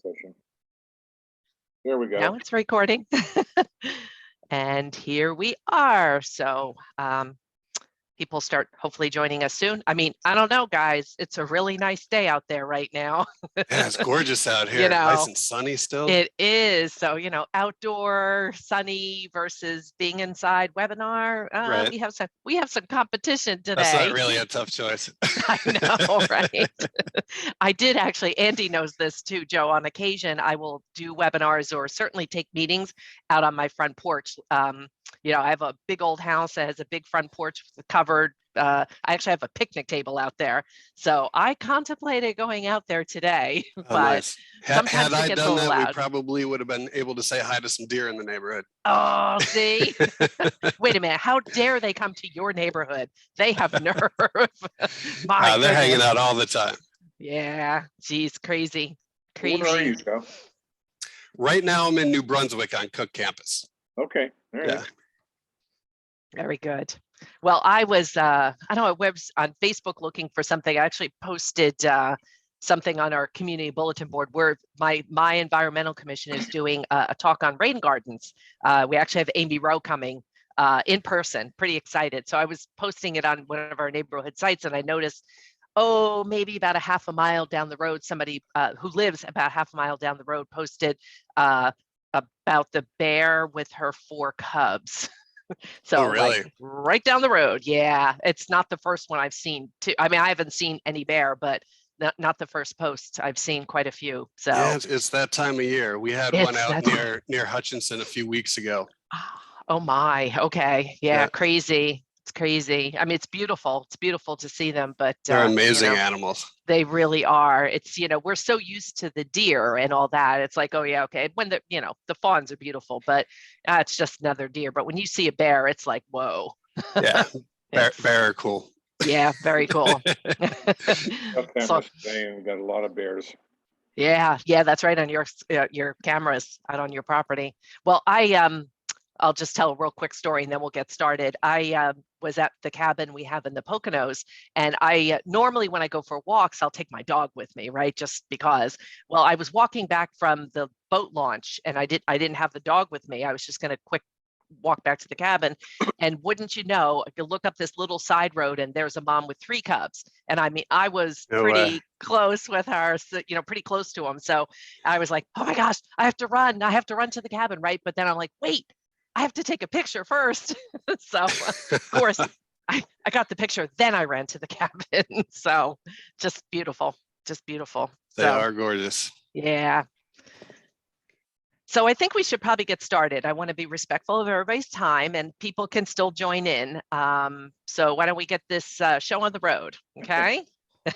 session. There we go. Now it's recording. And here we are. So people start hopefully joining us soon. I mean, I don't know, guys. It's a really nice day out there right now. Yeah, it's gorgeous out here. You know, nice and sunny still. It is. So, you know, outdoor sunny versus being inside webinar. Right. We have some competition today. That's not really a tough choice. I know, right? I did actually, Andy knows this too, Joe. On occasion, I will do webinars or certainly take meetings out on my front porch. You know, I have a big old house that has a big front porch covered. I actually have a picnic table out there. So I contemplated going out there today, but nice. sometimes had it I gets done a little that, loud. we probably would have been able to say hi to some deer in the neighborhood. Oh, see? Wait a minute. How dare they come to your neighborhood? They have nerve. They're hanging out all the time. Yeah. Geez, crazy. Crazy. Where are you, Joe? Right now, I'm in New Brunswick on Cook campus. Okay. All right. Yeah. Very good. Well, I was, I know, on Facebook looking for something. I actually posted something on our community bulletin board where my environmental commission is doing a talk on rain gardens. We actually have Amy Rowe coming in person. Pretty excited. So I was posting it on one of our neighborhood sites, and I noticed, oh, maybe about a half a mile down the road, somebody who lives about half a mile down the road posted about the bear with her 4 cubs. So really? like right down the road. Yeah, it's not the first one I've seen too. I mean, I haven't seen any bear, but not the first post. I've seen quite a few. So yeah, it's that time of year. We had one out near Hutcheson a few weeks ago. Oh my. Okay. Yeah. Yeah. Crazy. It's crazy. I mean, it's beautiful. It's beautiful to see them, but they're amazing you know, animals. They really are. It's, you know, we're so used to the deer and all that. It's like, oh yeah, okay. When the, you know, the fawns are beautiful, but it's just another deer. But when you see a bear, it's like, whoa. Yeah. Bear are cool. Yeah. Very cool. So, we got a lot of bears. Yeah. Yeah. That's right. On your cameras out on your property. Well, I'll just tell a real quick story and then we'll get started. I was at the cabin we have in the Poconos, and I normally when I go for walks, I'll take my dog with me, right? Just because. Well, I was walking back from the boat launch and I didn't have the dog with me. I was just going to quick walk back to the cabin, and wouldn't you know, I could look up this little side road and there's a mom with 3 cubs. And I mean, I was pretty close with her, so, you know, pretty close to them. So I was like, oh my gosh, I have to run to the cabin, right? But then I'm like, wait, I have to take a picture first. So of course I got the picture, then I ran to the cabin. So just beautiful, just beautiful. They are gorgeous. Yeah. So I think we should probably get started. I want to be respectful of everybody's time and people can still join in. So why don't we get this show on the road, okay?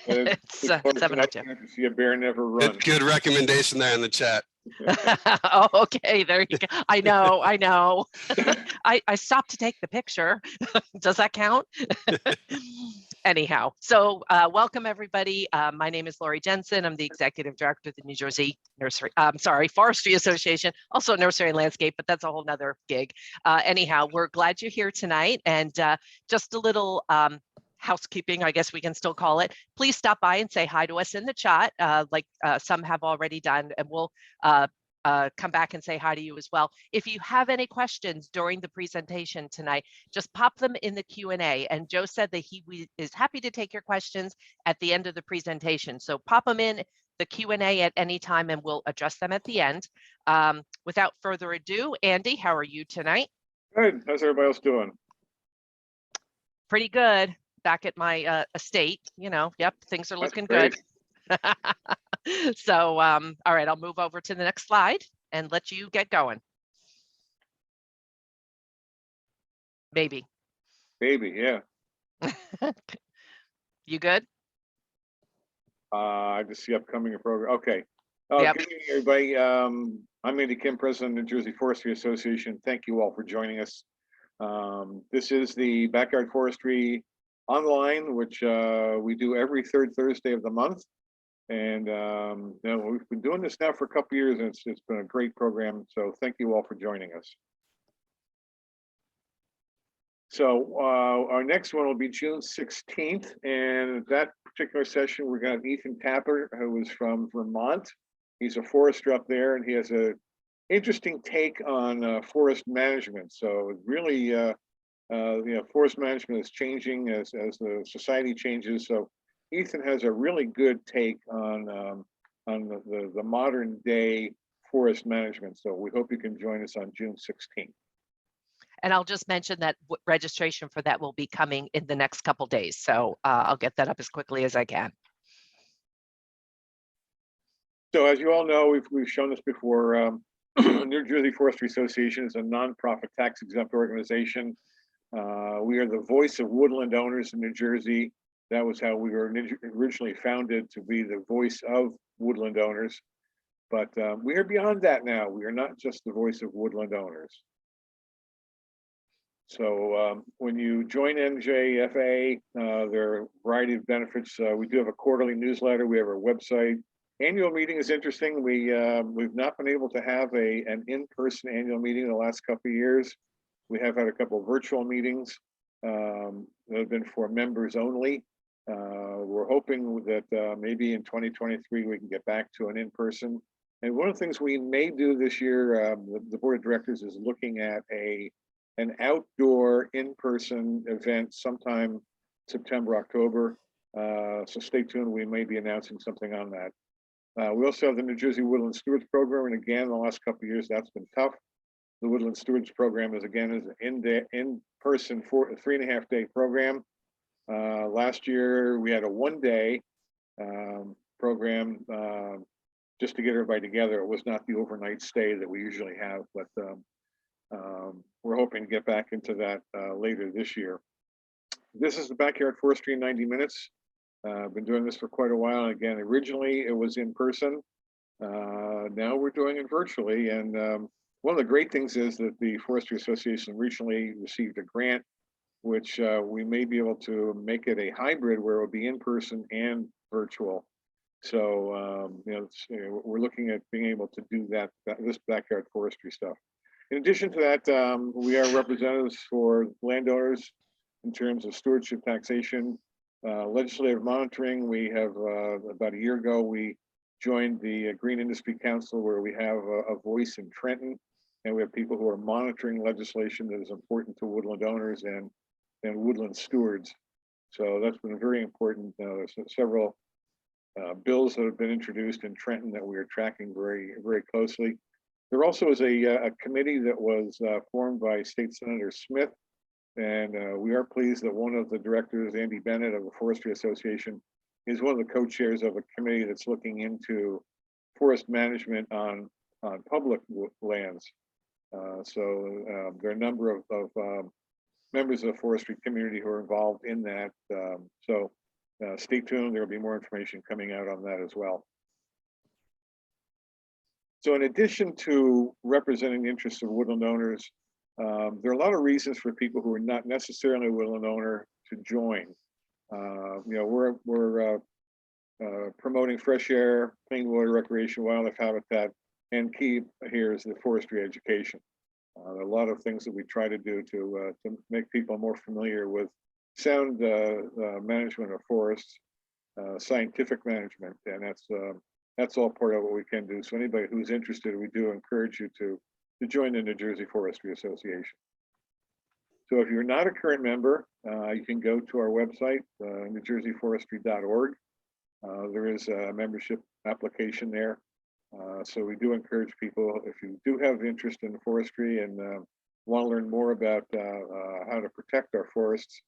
It's 7:02. See a bear never run. Good recommendation there in the chat. Oh, okay, there you go. I know. I stopped to take the picture. Does that count? Anyhow, so welcome everybody. My name is Lori Jensen. I'm the executive director of the New Jersey Forestry Association, also nursery and landscape, but that's a whole nother gig. Anyhow, we're glad you're here tonight, and just a little housekeeping, I guess we can still call it. Please stop by and say hi to us in the chat, like some have already done, and we'll come back and say hi to you as well. If you have any questions during the presentation tonight, just pop them in the Q&A. And Joe said that he is happy to take your questions at the end of the presentation. So pop them in the Q&A at any time and we'll address them at the end. Without further ado, Andy, how are you tonight? Good. How's everybody else doing? Pretty good. Back at my estate, you know, yep, things are looking good. So, all right, I'll move over to the next slide and let you get going. Maybe, yeah. You good? I just see upcoming program. Okay. Yep. Good evening, everybody. I'm Andy Kim, president of the New Jersey Forestry Association. Thank you all for joining us. This is the Backyard Forestry Online, which we do every 3rd Thursday of the month. And you know, we've been doing this now for a couple of years, and it's been a great program. So thank you all for joining us. So our next one will be June 16th, and that particular session we're going to have Ethan Tapper, who is from Vermont, He's a forester up there, and he has a interesting take on forest management. So really, forest management is changing as the society changes. So Ethan has a really good take on the modern day forest management. So we hope you can join us on June 16th. And I'll just mention that registration for that will be coming in the next couple days. So I'll get that up as quickly as I can. So as you all know, we've shown this before. New Jersey Forestry Association is a nonprofit tax-exempt organization. We are the voice of woodland owners in New Jersey. That was how we were originally founded, to be the voice of woodland owners. But we are beyond that now. We are not just the voice of woodland owners. So when you join NJFA, there are a variety of benefits. We do have a quarterly newsletter. We have our website. Annual meeting is interesting. We've not been able to have an in-person annual meeting in the last couple of years. We have had a couple of virtual meetings that have been for members only. We're hoping that maybe in 2023 we can get back to an in-person. And one of the things we may do this year, the board of directors is looking at an outdoor in-person event sometime September, October. So stay tuned. We may be announcing something on that. We also have the New Jersey Woodland Stewards Program, and again, the last couple of years, that's been tough. The Woodland Stewards Program is an in-person 3.5-day program. Last year, we had a 1-day program just to get everybody together. It was not the overnight stay that we usually have, but we're hoping to get back into that later this year. This is the Backyard Forestry in 90 minutes. I've been doing this for quite a while. Again, originally it was in person. Now we're doing it virtually. And one of the great things is that the Forestry Association recently received a grant, which we may be able to make it a hybrid where it will be in person and virtual. So we're looking at being able to do this backyard forestry stuff. In addition to that, we are representatives for landowners in terms of stewardship, taxation, legislative monitoring. We have about a year ago, we joined the Green Industry Council, where we have a voice in Trenton, and we have people who are monitoring legislation that is important to woodland owners and woodland stewards. So that's been very important. There's several bills that have been introduced in Trenton that we are tracking very, very closely. There also is a committee that was formed by State Senator Smith. And we are pleased that one of the directors, Andy Bennett of the Forestry Association, is one of the co-chairs of a committee that's looking into forest management on public lands. So there are a number of members of the forestry community who are involved in that. So stay tuned. There will be more information coming out on that as well. So in addition to representing the interests of woodland owners, there are a lot of reasons for people who are not necessarily a woodland owner to join. We're promoting fresh air, clean water, recreation, wildlife habitat, and key here is the forestry education. There are a lot of things that we try to do to make people more familiar with sound management of forests, scientific management, and that's all part of what we can do. So anybody who's interested, we do encourage you to join the New Jersey Forestry Association. So if you're not a current member, you can go to our website, newjerseyforestry.org. There is a membership application there. So we do encourage people, if you do have interest in forestry and want to learn more about how to protect our forests,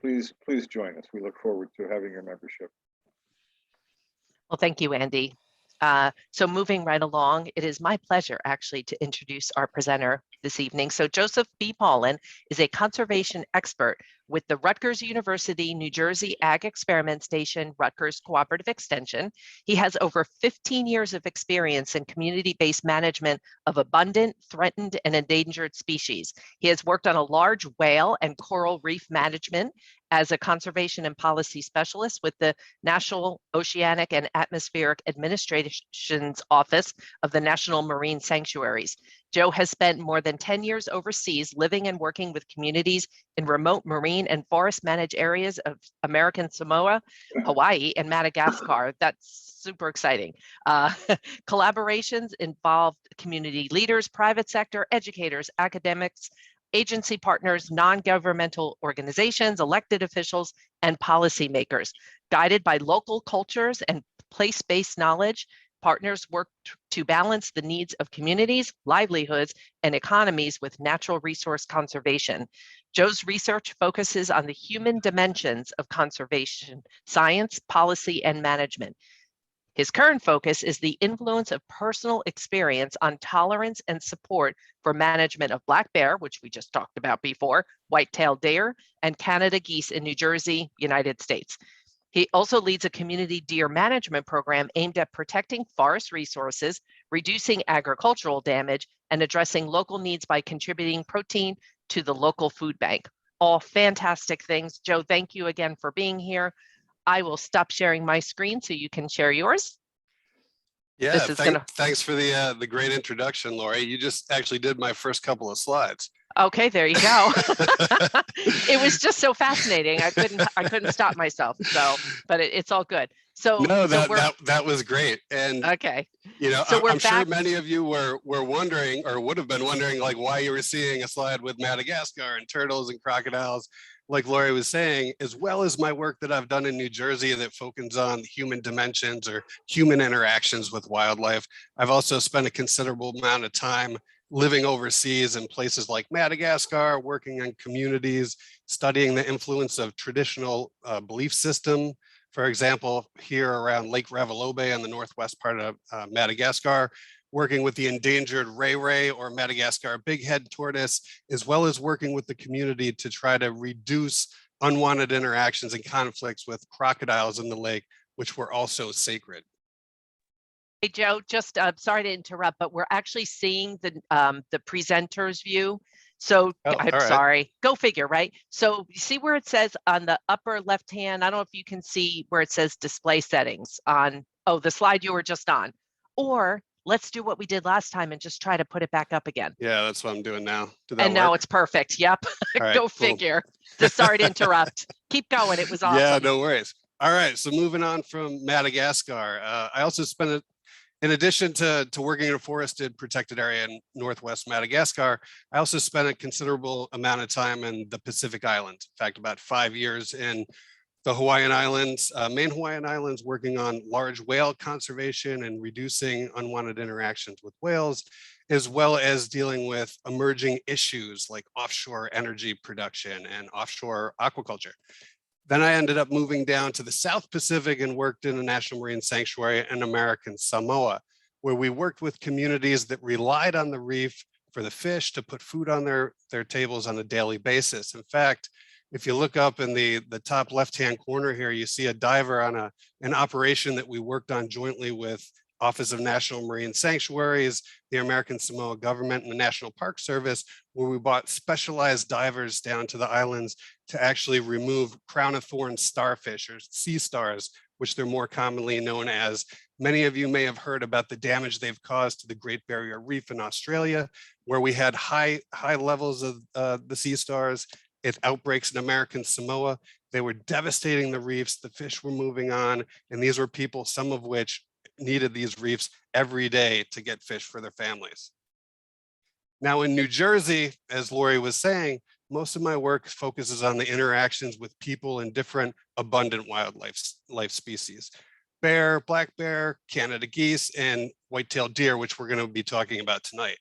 please join us. We look forward to having your membership. Well, thank you, Andy. So moving right along, it is my pleasure actually to introduce our presenter this evening. So Joseph B. Paulin is a conservation expert with the Rutgers University, New Jersey Ag Experiment Station, Rutgers Cooperative Extension. He has over 15 years of experience in community-based management of abundant, threatened, and endangered species. He has worked on a large whale and coral reef management as a conservation and policy specialist with the National Oceanic and Atmospheric Administration's Office of the National Marine Sanctuaries. Joe has spent more than 10 years overseas living and working with communities in remote marine and forest managed areas of American Samoa, Hawaii, and Madagascar. That's super exciting. Collaborations involved community leaders, private sector, educators, academics, agency partners, non-governmental organizations, elected officials, and policymakers. Guided by local cultures and place-based knowledge, partners work to balance the needs of communities, livelihoods, and economies with natural resource conservation. Joe's research focuses on the human dimensions of conservation, science, policy, and management. His current focus is the influence of personal experience on tolerance and support for management of black bear, which we just talked about before, white-tailed deer, and Canada geese in New Jersey, United States. He also leads a community deer management program aimed at protecting forest resources, reducing agricultural damage, and addressing local needs by contributing protein to the local food bank. All fantastic things. Joe, thank you again for being here. I will stop sharing my screen so you can share yours. Yeah, thanks for the great introduction, Lori. You just actually did my first couple of slides. Okay, there you go. It was just so fascinating. I couldn't stop myself. So, but it's all good. So no, that was great. And okay, you know, so I'm sure many of you were wondering, or would have been wondering, like why you were seeing a slide with Madagascar and turtles and crocodiles, like Lori was saying, as well as my work that I've done in New Jersey that focuses on human dimensions or human interactions with wildlife. I've also spent a considerable amount of time living overseas in places like Madagascar, working in communities, studying the influence of traditional belief system. For example, here around Lake Ravilobe on the northwest part of Madagascar, working with the endangered ray or Madagascar bighead tortoise, as well as working with the community to try to reduce unwanted interactions and conflicts with crocodiles in the lake, which were also sacred. Hey, Joe, just sorry to interrupt, but we're actually seeing the presenter's view. So I'm sorry, go figure, right? So you see where it says on the upper left hand, I don't know if you can see where it says display settings on, the slide you were just on, or let's do what we did last time and just try to put it back up again. Yeah, that's what I'm doing now. Did that and work? Now it's perfect. Yep. Right, go cool. figure. So sorry to interrupt. Keep going. It was awesome. Yeah, no worries. All right. So moving on from Madagascar, I also spent in addition to working in a forested protected area in Northwest Madagascar, I also spent a considerable amount of time in the Pacific Islands. In fact, about 5 years in the Hawaiian Islands, main Hawaiian Islands, working on large whale conservation and reducing unwanted interactions with whales, as well as dealing with emerging issues like offshore energy production and offshore aquaculture. Then I ended up moving down to the South Pacific and worked in a national marine sanctuary in American Samoa, where we worked with communities that relied on the reef for the fish to put food on their tables on a daily basis. In fact, if you look up in the top left-hand corner here, you see a diver on an operation that we worked on jointly with Office of National Marine Sanctuaries, the American Samoa government, and the National Park Service, where we brought specialized divers down to the islands to actually remove crown of thorns starfish, or sea stars, which they're more commonly known as. Many of you may have heard about the damage they've caused to the Great Barrier Reef in Australia, where we had high levels of the sea stars. It outbreaks in American Samoa. They were devastating the reefs. The fish were moving on, and these were people, some of which needed these reefs every day to get fish for their families. Now in New Jersey, as Lori was saying, most of my work focuses on the interactions with people in different abundant wildlife species. Bear, black bear, Canada geese, and white-tailed deer, which we're going to be talking about tonight.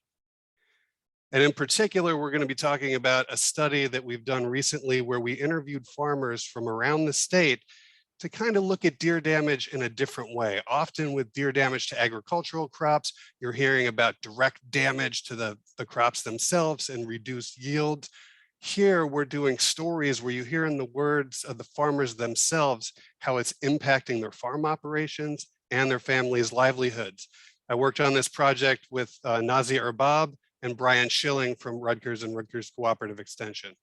And in particular, we're going to be talking about a study that we've done recently where we interviewed farmers from around the state to kind of look at deer damage in a different way. Often with deer damage to agricultural crops, you're hearing about direct damage to the crops themselves and reduced yield. Here, we're doing stories where you hear in the words of the farmers themselves how it's impacting their farm operations and their families' livelihoods. I worked on this project with Nazia Erbab and Brian Schilling from Rutgers and Rutgers Cooperative Extension.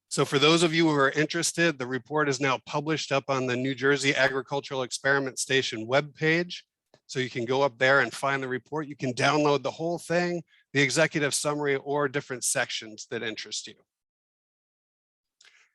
So for those of you who are interested, the report is now published up on the New Jersey Agricultural Experiment Station webpage. So you can go up there and find the report. You can download the whole thing, the executive summary, or different sections that interest you.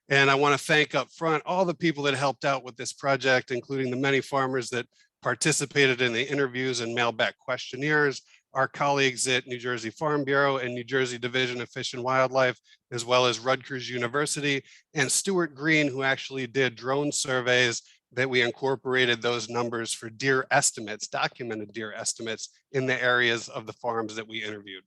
And I want to thank up front all the people that helped out with this project, including the many farmers that participated in the interviews and mailed back questionnaires, our colleagues at New Jersey Farm Bureau and New Jersey Division of Fish and Wildlife, as well as Rutgers University, and Stuart Green, who actually did drone surveys that we incorporated those numbers for deer estimates, documented deer estimates in the areas of the farms that we interviewed.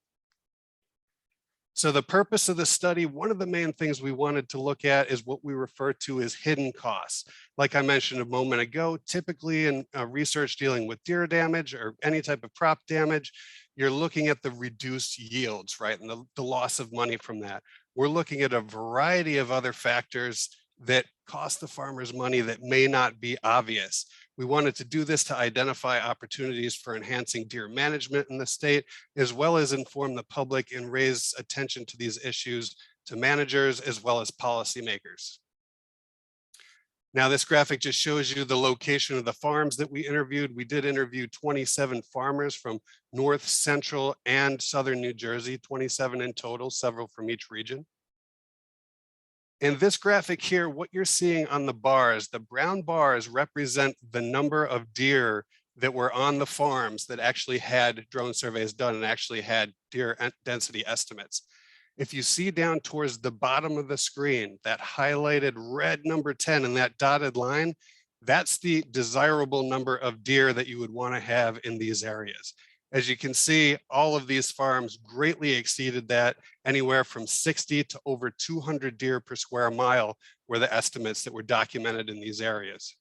So the purpose of the study, one of the main things we wanted to look at is what we refer to as hidden costs. Like I mentioned a moment ago, typically in research dealing with deer damage or any type of crop damage, you're looking at the reduced yields, right? And the loss of money from that. We're looking at a variety of other factors that cost the farmers money that may not be obvious. We wanted to do this to identify opportunities for enhancing deer management in the state, as well as inform the public and raise attention to these issues to managers as well as policymakers. Now, this graphic just shows you the location of the farms that we interviewed. We did interview 27 farmers from North, Central, and Southern New Jersey, 27 in total, several from each region. In this graphic here, what you're seeing on the bars, the brown bars represent the number of deer that were on the farms that actually had drone surveys done and actually had deer density estimates. If you see down towards the bottom of the screen, that highlighted red number 10 and that dotted line, that's the desirable number of deer that you would want to have in these areas. As you can see, all of these farms greatly exceeded that. Anywhere from 60 to over 200 deer per square mile were the estimates that were documented in these areas.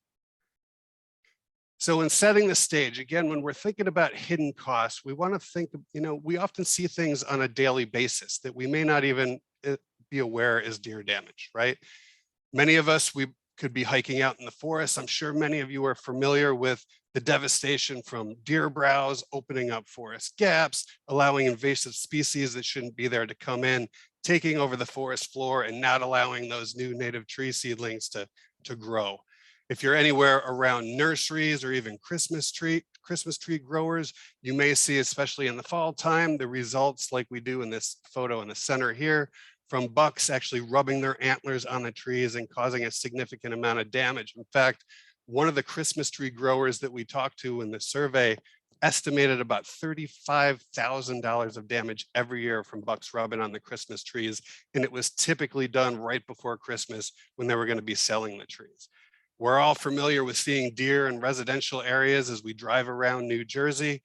So in setting the stage, again, when we're thinking about hidden costs, we want to think, we often see things on a daily basis that we may not even be aware is deer damage, right? Many of us, we could be hiking out in the forest. I'm sure many of you are familiar with the devastation from deer browse, opening up forest gaps, allowing invasive species that shouldn't be there to come in, taking over the forest floor and not allowing those new native tree seedlings to grow. If you're anywhere around nurseries or even Christmas tree growers, you may see, especially in the fall time, the results like we do in this photo in the center here, from bucks actually rubbing their antlers on the trees and causing a significant amount of damage. In fact, one of the Christmas tree growers that we talked to in the survey estimated about $35,000 of damage every year from bucks rubbing on the Christmas trees. And it was typically done right before Christmas when they were going to be selling the trees. We're all familiar with seeing deer in residential areas as we drive around New Jersey,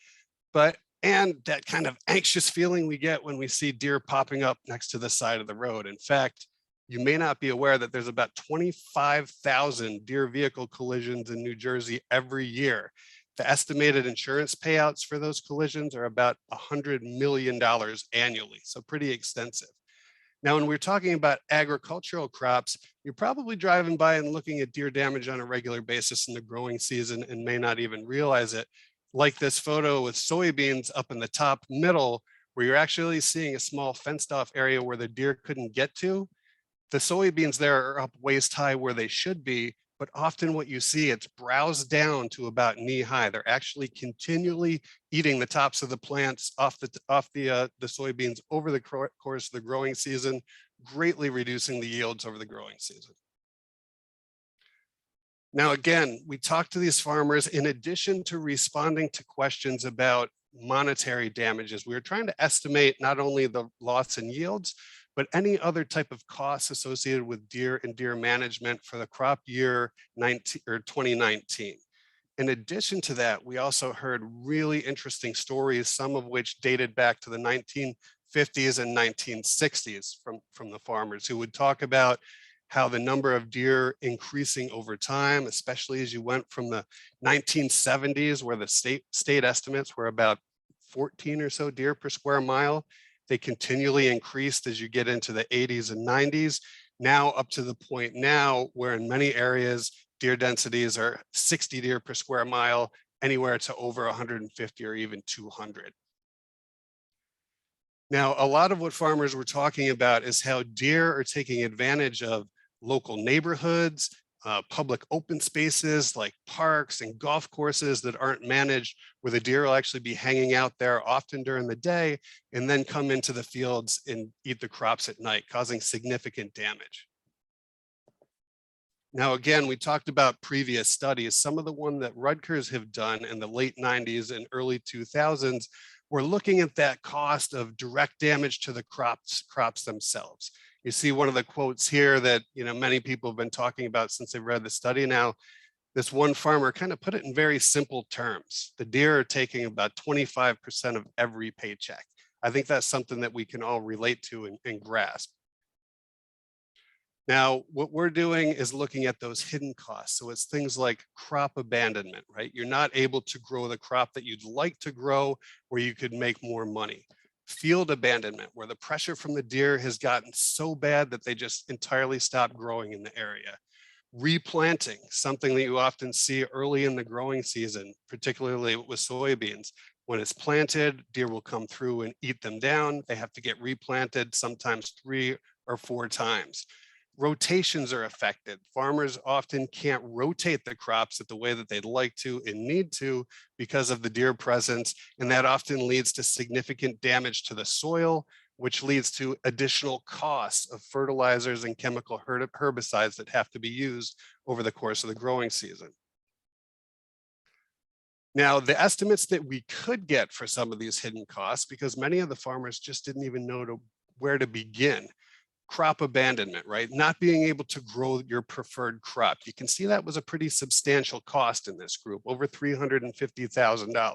and that kind of anxious feeling we get when we see deer popping up next to the side of the road. In fact, you may not be aware that there's about 25,000 deer vehicle collisions in New Jersey every year. The estimated insurance payouts for those collisions are about $100 million annually, so pretty extensive. Now, when we're talking about agricultural crops, you're probably driving by and looking at deer damage on a regular basis in the growing season and may not even realize it. Like this photo with soybeans up in the top middle, where you're actually seeing a small fenced off area where the deer couldn't get to. The soybeans there are up waist high where they should be, but often what you see, it's browsed down to about knee high. They're actually continually eating the tops of the plants off the soybeans over the course of the growing season, greatly reducing the yields over the growing season. Now, again, we talked to these farmers in addition to responding to questions about monetary damages. We were trying to estimate not only the loss in yields, but any other type of costs associated with deer and deer management for the crop year 2019. In addition to that, we also heard really interesting stories, some of which dated back to the 1950s and 1960s from the farmers, who would talk about how the number of deer increasing over time, especially as you went from the 1970s, where the state estimates were about 14 or so deer per square mile. They continually increased as you get into the 80s and 90s, now up to the point now where in many areas, deer densities are 60 deer per square mile, anywhere to over 150 or even 200. Now, a lot of what farmers were talking about is how deer are taking advantage of local neighborhoods, public open spaces like parks and golf courses that aren't managed, where the deer will actually be hanging out there often during the day and then come into the fields and eat the crops at night, causing significant damage. Now, again, we talked about previous studies. Some of the one that Rutgers have done in the late 90s and early 2000s, we're looking at that cost of direct damage to the crops themselves. You see one of the quotes here that many people have been talking about since they've read the study. Now, this one farmer kind of put it in very simple terms. The deer are taking about 25% of every paycheck. I think that's something that we can all relate to and grasp. Now, what we're doing is looking at those hidden costs. So it's things like crop abandonment, right? You're not able to grow the crop that you'd like to grow where you could make more money. Field abandonment, where the pressure from the deer has gotten so bad that they just entirely stop growing in the area. Replanting, something that you often see early in the growing season, particularly with soybeans. When it's planted, deer will come through and eat them down. They have to get replanted sometimes 3 or 4 times. Rotations are affected. Farmers often can't rotate the crops at the way that they'd like to and need to because of the deer presence, and that often leads to significant damage to the soil, which leads to additional costs of fertilizers and chemical herbicides that have to be used over the course of the growing season. Now, the estimates that we could get for some of these hidden costs, because many of the farmers just didn't even know where to begin. Crop abandonment, right? Not being able to grow your preferred crop. You can see that was a pretty substantial cost in this group, over $350,000.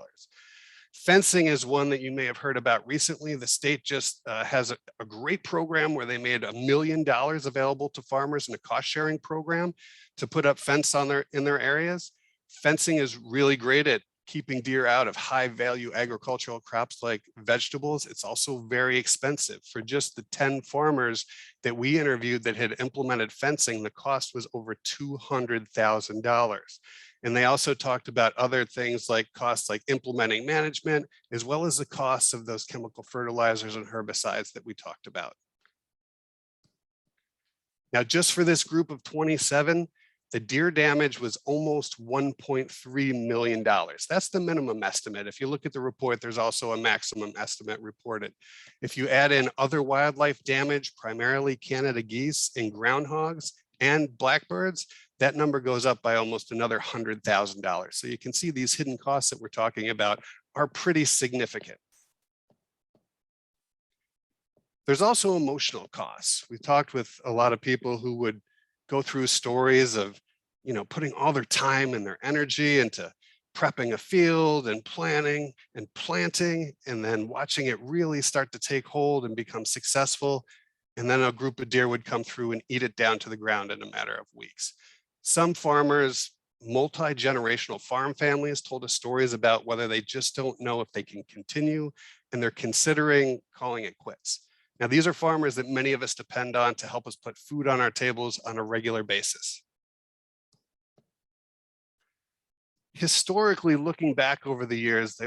Fencing is one that you may have heard about recently. The state just has a great program where they made $1 million available to farmers in a cost sharing program to put up fence in their areas. Fencing is really great at keeping deer out of high value agricultural crops like vegetables. It's also very expensive. For just the 10 farmers that we interviewed that had implemented fencing, the cost was over $200,000. And they also talked about other things like costs like implementing management, as well as the costs of those chemical fertilizers and herbicides that we talked about. Now, just for this group of 27, the deer damage was almost $1.3 million. That's the minimum estimate. If you look at the report, there's also a maximum estimate reported. If you add in other wildlife damage, primarily Canada geese and groundhogs and blackbirds, that number goes up by almost another $100,000. So you can see these hidden costs that we're talking about are pretty significant. There's also emotional costs. We talked with a lot of people who would go through stories of, putting all their time and their energy into prepping a field and planning and planting, and then watching it really start to take hold and become successful. And then a group of deer would come through and eat it down to the ground in a matter of weeks. Some farmers, multi-generational farm families, told us stories about whether they just don't know if they can continue, and they're considering calling it quits. Now, these are farmers that many of us depend on to help us put food on our tables on a regular basis. Historically, looking back over the years,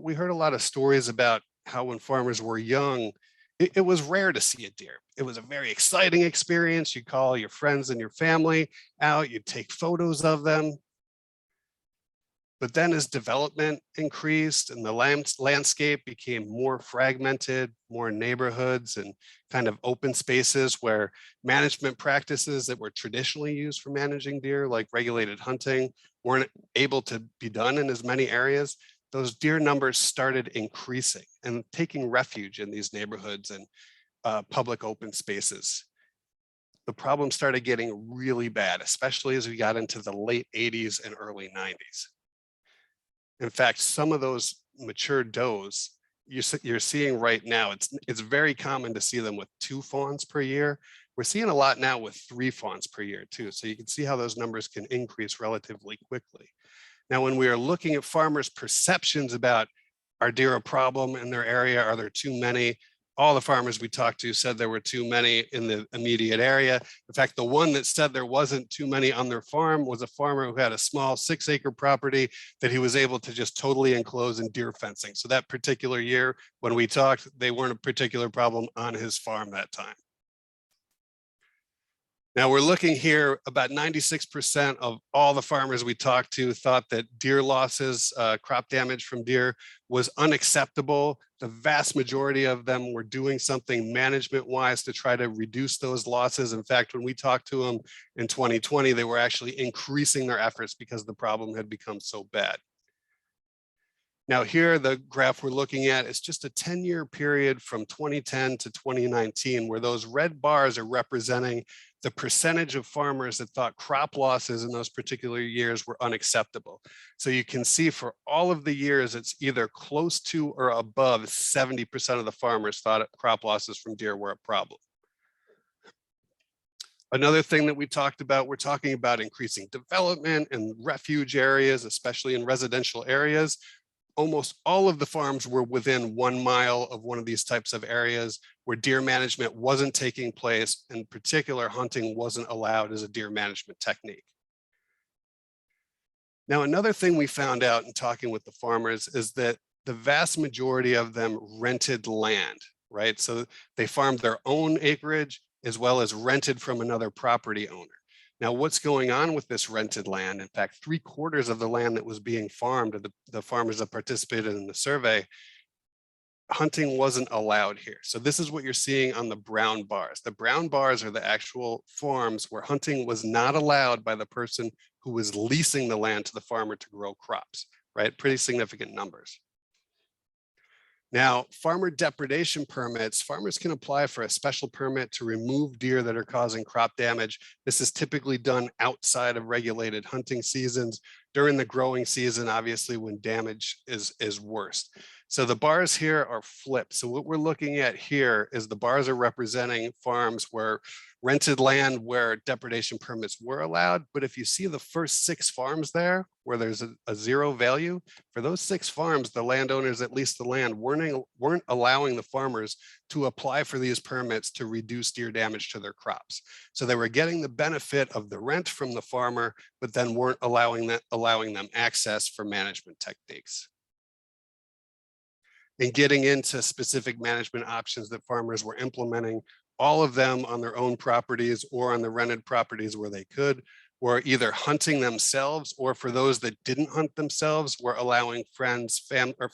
we heard a lot of stories about how when farmers were young, it was rare to see a deer. It was a very exciting experience. You call your friends and your family out, you'd take photos of them. But then as development increased and the landscape became more fragmented, more neighborhoods and kind of open spaces where management practices that were traditionally used for managing deer, like regulated hunting, weren't able to be done in as many areas, those deer numbers started increasing and taking refuge in these neighborhoods and public open spaces. The problem started getting really bad, especially as we got into the late 80s and early 90s. In fact, some of those mature does you're seeing right now, it's very common to see them with 2 fawns per year. We're seeing a lot now with 3 fawns per year too. So you can see how those numbers can increase relatively quickly. Now, when we are looking at farmers' perceptions about, are deer a problem in their area? Are there too many? All the farmers we talked to said there were too many in the immediate area. In fact, the one that said there wasn't too many on their farm was a farmer who had a small 6-acre property that he was able to just totally enclose in deer fencing. So that particular year, when we talked, they weren't a particular problem on his farm that time. Now we're looking here, about 96% of all the farmers we talked to thought that deer losses, crop damage from deer was unacceptable. The vast majority of them were doing something management-wise to try to reduce those losses. In fact, when we talked to them in 2020, they were actually increasing their efforts because the problem had become so bad. Now here, the graph we're looking at is just a 10-year period from 2010 to 2019, where those red bars are representing the percentage of farmers that thought crop losses in those particular years were unacceptable. So you can see for all of the years, it's either close to or above 70% of the farmers thought crop losses from deer were a problem. Another thing that we talked about, we're talking about increasing development in refuge areas, especially in residential areas. Almost all of the farms were within 1 mile of one of these types of areas where deer management wasn't taking place. In particular, hunting wasn't allowed as a deer management technique. Now, another thing we found out in talking with the farmers is that the vast majority of them rented land, right? So they farmed their own acreage as well as rented from another property owner. Now, what's going on with this rented land? In fact, 3/4 of the land that was being farmed, or the farmers that participated in the survey, hunting wasn't allowed here. So this is what you're seeing on the brown bars. The brown bars are the actual farms where hunting was not allowed by the person who was leasing the land to the farmer to grow crops, right? Pretty significant numbers. Now, farmer depredation permits, farmers can apply for a special permit to remove deer that are causing crop damage. This is typically done outside of regulated hunting seasons. During the growing season, obviously, when damage is worst. So the bars here are flipped. So what we're looking at here is the bars are representing farms where rented land where depredation permits were allowed. But if you see the first 6 farms there where there's a 0 value, for those 6 farms, the landowners that leased the land weren't allowing the farmers to apply for these permits to reduce deer damage to their crops. So they were getting the benefit of the rent from the farmer, but then weren't allowing them access for management techniques. And getting into specific management options that farmers were implementing, all of them on their own properties or on the rented properties where they could, were either hunting themselves, or for those that didn't hunt themselves, were allowing friends,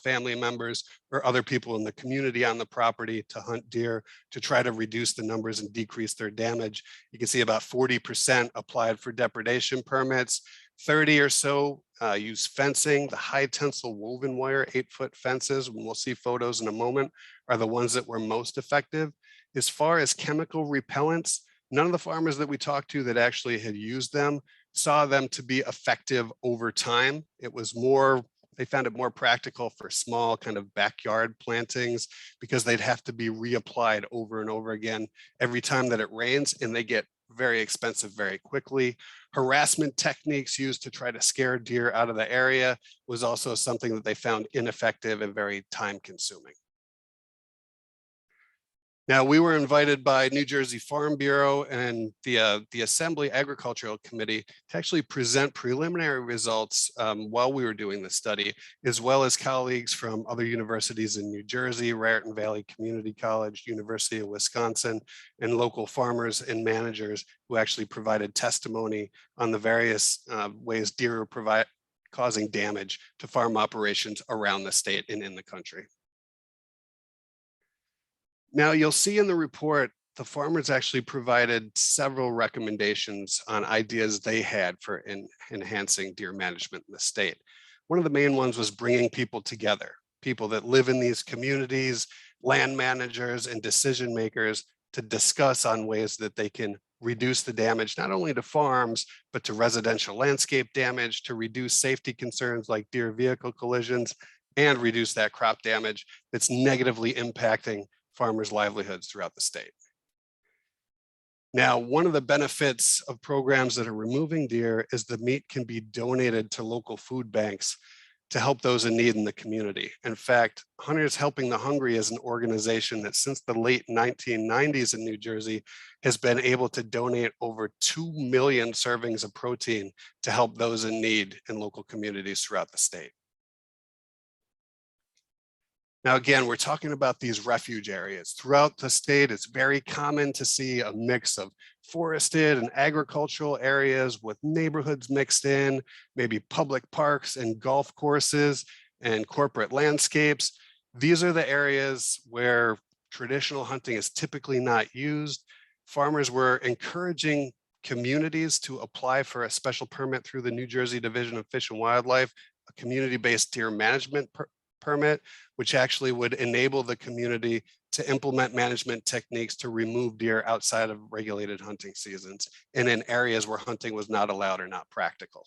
family members, or other people in the community on the property to hunt deer to try to reduce the numbers and decrease their damage. You can see about 40% applied for depredation permits. 30 or so use fencing. The high tensile woven wire 8-foot fences, and we'll see photos in a moment, are the ones that were most effective. As far as chemical repellents, none of the farmers that we talked to that actually had used them saw them to be effective over time. It was more, they found it more practical for small kind of backyard plantings because they'd have to be reapplied over and over again every time that it rains, and they get very expensive very quickly. Harassment techniques used to try to scare deer out of the area was also something that they found ineffective and very time consuming. Now, we were invited by New Jersey Farm Bureau and the Assembly Agricultural Committee to actually present preliminary results while we were doing the study, as well as colleagues from other universities in New Jersey, Raritan Valley Community College, University of Wisconsin, and local farmers and managers who actually provided testimony on the various ways deer are causing damage to farm operations around the state and in the country. Now, you'll see in the report, the farmers actually provided several recommendations on ideas they had for enhancing deer management in the state. One of the main ones was bringing people together, people that live in these communities, land managers and decision makers, to discuss on ways that they can reduce the damage, not only to farms, but to residential landscape damage, to reduce safety concerns like deer vehicle collisions, and reduce that crop damage that's negatively impacting farmers' livelihoods throughout the state. Now, one of the benefits of programs that are removing deer is the meat can be donated to local food banks to help those in need in the community. In fact, Hunters Helping the Hungry is an organization that since the late 1990s in New Jersey has been able to donate over 2 million servings of protein to help those in need in local communities throughout the state. Now, again, we're talking about these refuge areas. Throughout the state, it's very common to see a mix of forested and agricultural areas with neighborhoods mixed in, maybe public parks and golf courses and corporate landscapes. These are the areas where traditional hunting is typically not used. Farmers were encouraging communities to apply for a special permit through the New Jersey Division of Fish and Wildlife, a community-based deer management permit, which actually would enable the community to implement management techniques to remove deer outside of regulated hunting seasons and in areas where hunting was not allowed or not practical.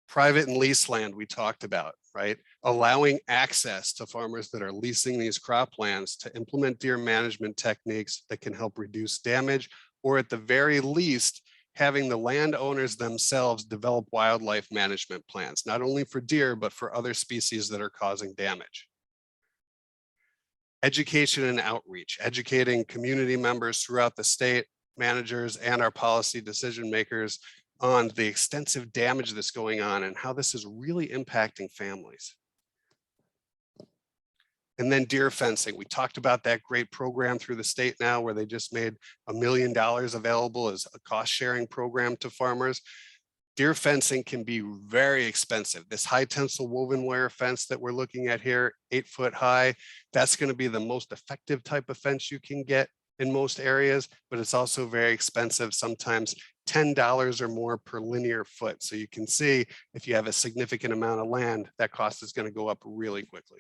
Private and lease land we talked about, right? Allowing access to farmers that are leasing these croplands to implement deer management techniques that can help reduce damage, or at the very least, having the landowners themselves develop wildlife management plans, not only for deer, but for other species that are causing damage. Education and outreach, educating community members throughout the state, managers, and our policy decision makers on the extensive damage that's going on and how this is really impacting families. And then deer fencing. We talked about that great program through the state now where they just made $1 million available as a cost sharing program to farmers. Deer fencing can be very expensive. This high tensile woven wire fence that we're looking at here, 8 foot high, that's going to be the most effective type of fence you can get in most areas, but it's also very expensive, sometimes $10 or more per linear foot. So you can see if you have a significant amount of land, that cost is going to go up really quickly.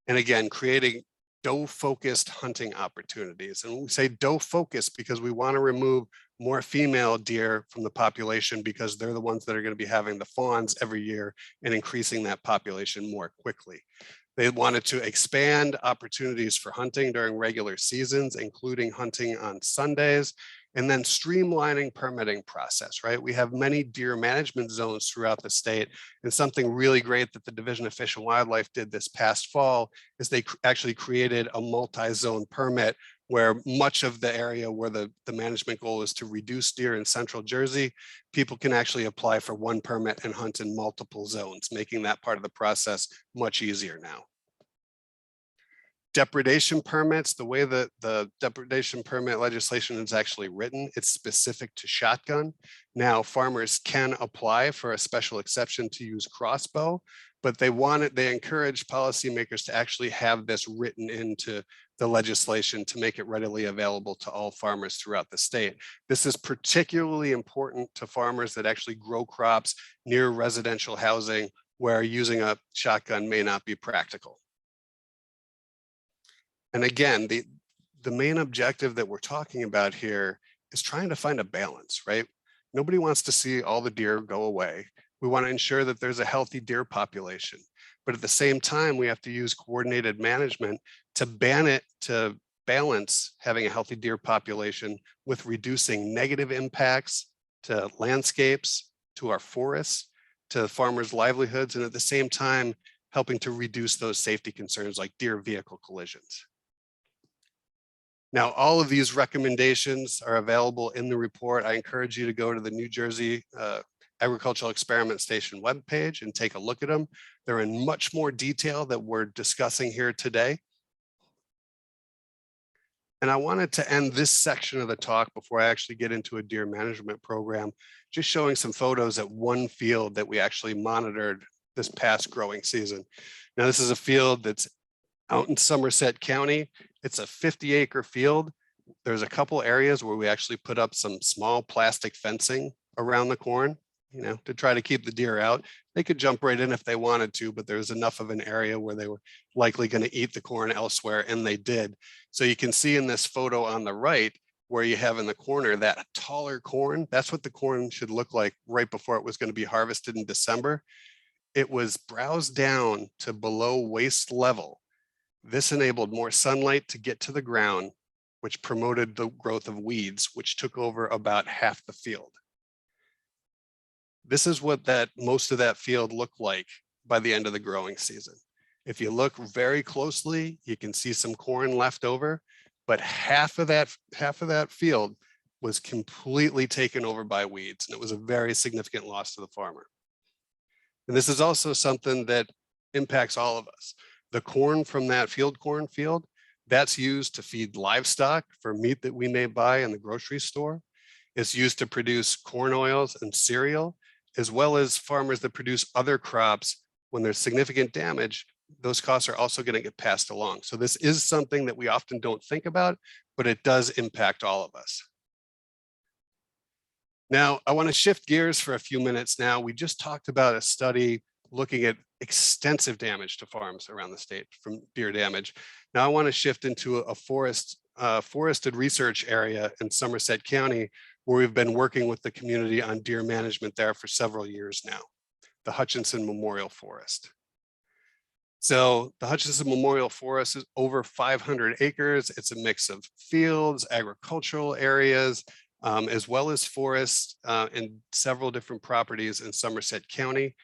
And again, creating doe-focused hunting opportunities. And we say doe-focused because we want to remove more female deer from the population because they're the ones that are going to be having the fawns every year and increasing that population more quickly. They wanted to expand opportunities for hunting during regular seasons, including hunting on Sundays, and then streamlining permitting process, right? We have many deer management zones throughout the state, and something really great that the Division of Fish and Wildlife did this past fall is they actually created a multi-zone permit where much of the area where the management goal is to reduce deer in central Jersey, people can actually apply for one permit and hunt in multiple zones, making that part of the process much easier now. Depredation permits, the way that the depredation permit legislation is actually written, it's specific to shotgun. Now, farmers can apply for a special exception to use crossbow, but they encourage policymakers to actually have this written into the legislation to make it readily available to all farmers throughout the state. This is particularly important to farmers that actually grow crops near residential housing where using a shotgun may not be practical. And again, the main objective that we're talking about here is trying to find a balance, right? Nobody wants to see all the deer go away. We want to ensure that there's a healthy deer population. But at the same time, we have to use coordinated management to balance having a healthy deer population with reducing negative impacts to landscapes, to our forests, to farmers' livelihoods, and at the same time, helping to reduce those safety concerns like deer vehicle collisions. Now, all of these recommendations are available in the report. I encourage you to go to the New Jersey Agricultural Experiment Station webpage and take a look at them. They're in much more detail that we're discussing here today. And I wanted to end this section of the talk before I actually get into a deer management program, just showing some photos at one field that we actually monitored this past growing season. Now, this is a field that's out in Somerset County. It's a 50-acre field. There's a couple areas where we actually put up some small plastic fencing around the corn, to try to keep the deer out. They could jump right in if they wanted to, but there's enough of an area where they were likely going to eat the corn elsewhere, and they did. So you can see in this photo on the right, where you have in the corner that taller corn, that's what the corn should look like right before it was going to be harvested in December. It was browsed down to below waist level. This enabled more sunlight to get to the ground, which promoted the growth of weeds, which took over about half the field. This is what most of that field looked like by the end of the growing season. If you look very closely, you can see some corn left over, but half of that field was completely taken over by weeds, and it was a very significant loss to the farmer. And this is also something that impacts all of us. The corn from that corn field, that's used to feed livestock for meat that we may buy in the grocery store. It's used to produce corn oils and cereal, as well as farmers that produce other crops. When there's significant damage, those costs are also going to get passed along. So this is something that we often don't think about, but it does impact all of us. Now, I want to shift gears for a few minutes now. We just talked about a study looking at extensive damage to farms around the state from deer damage. Now I want to shift into a forested research area in Somerset County, where we've been working with the community on deer management there for several years now, the Hutcheson Memorial Forest. So the Hutcheson Memorial Forest is over 500 acres. It's a mix of fields, agricultural areas, as well as forests and several different properties in Somerset County.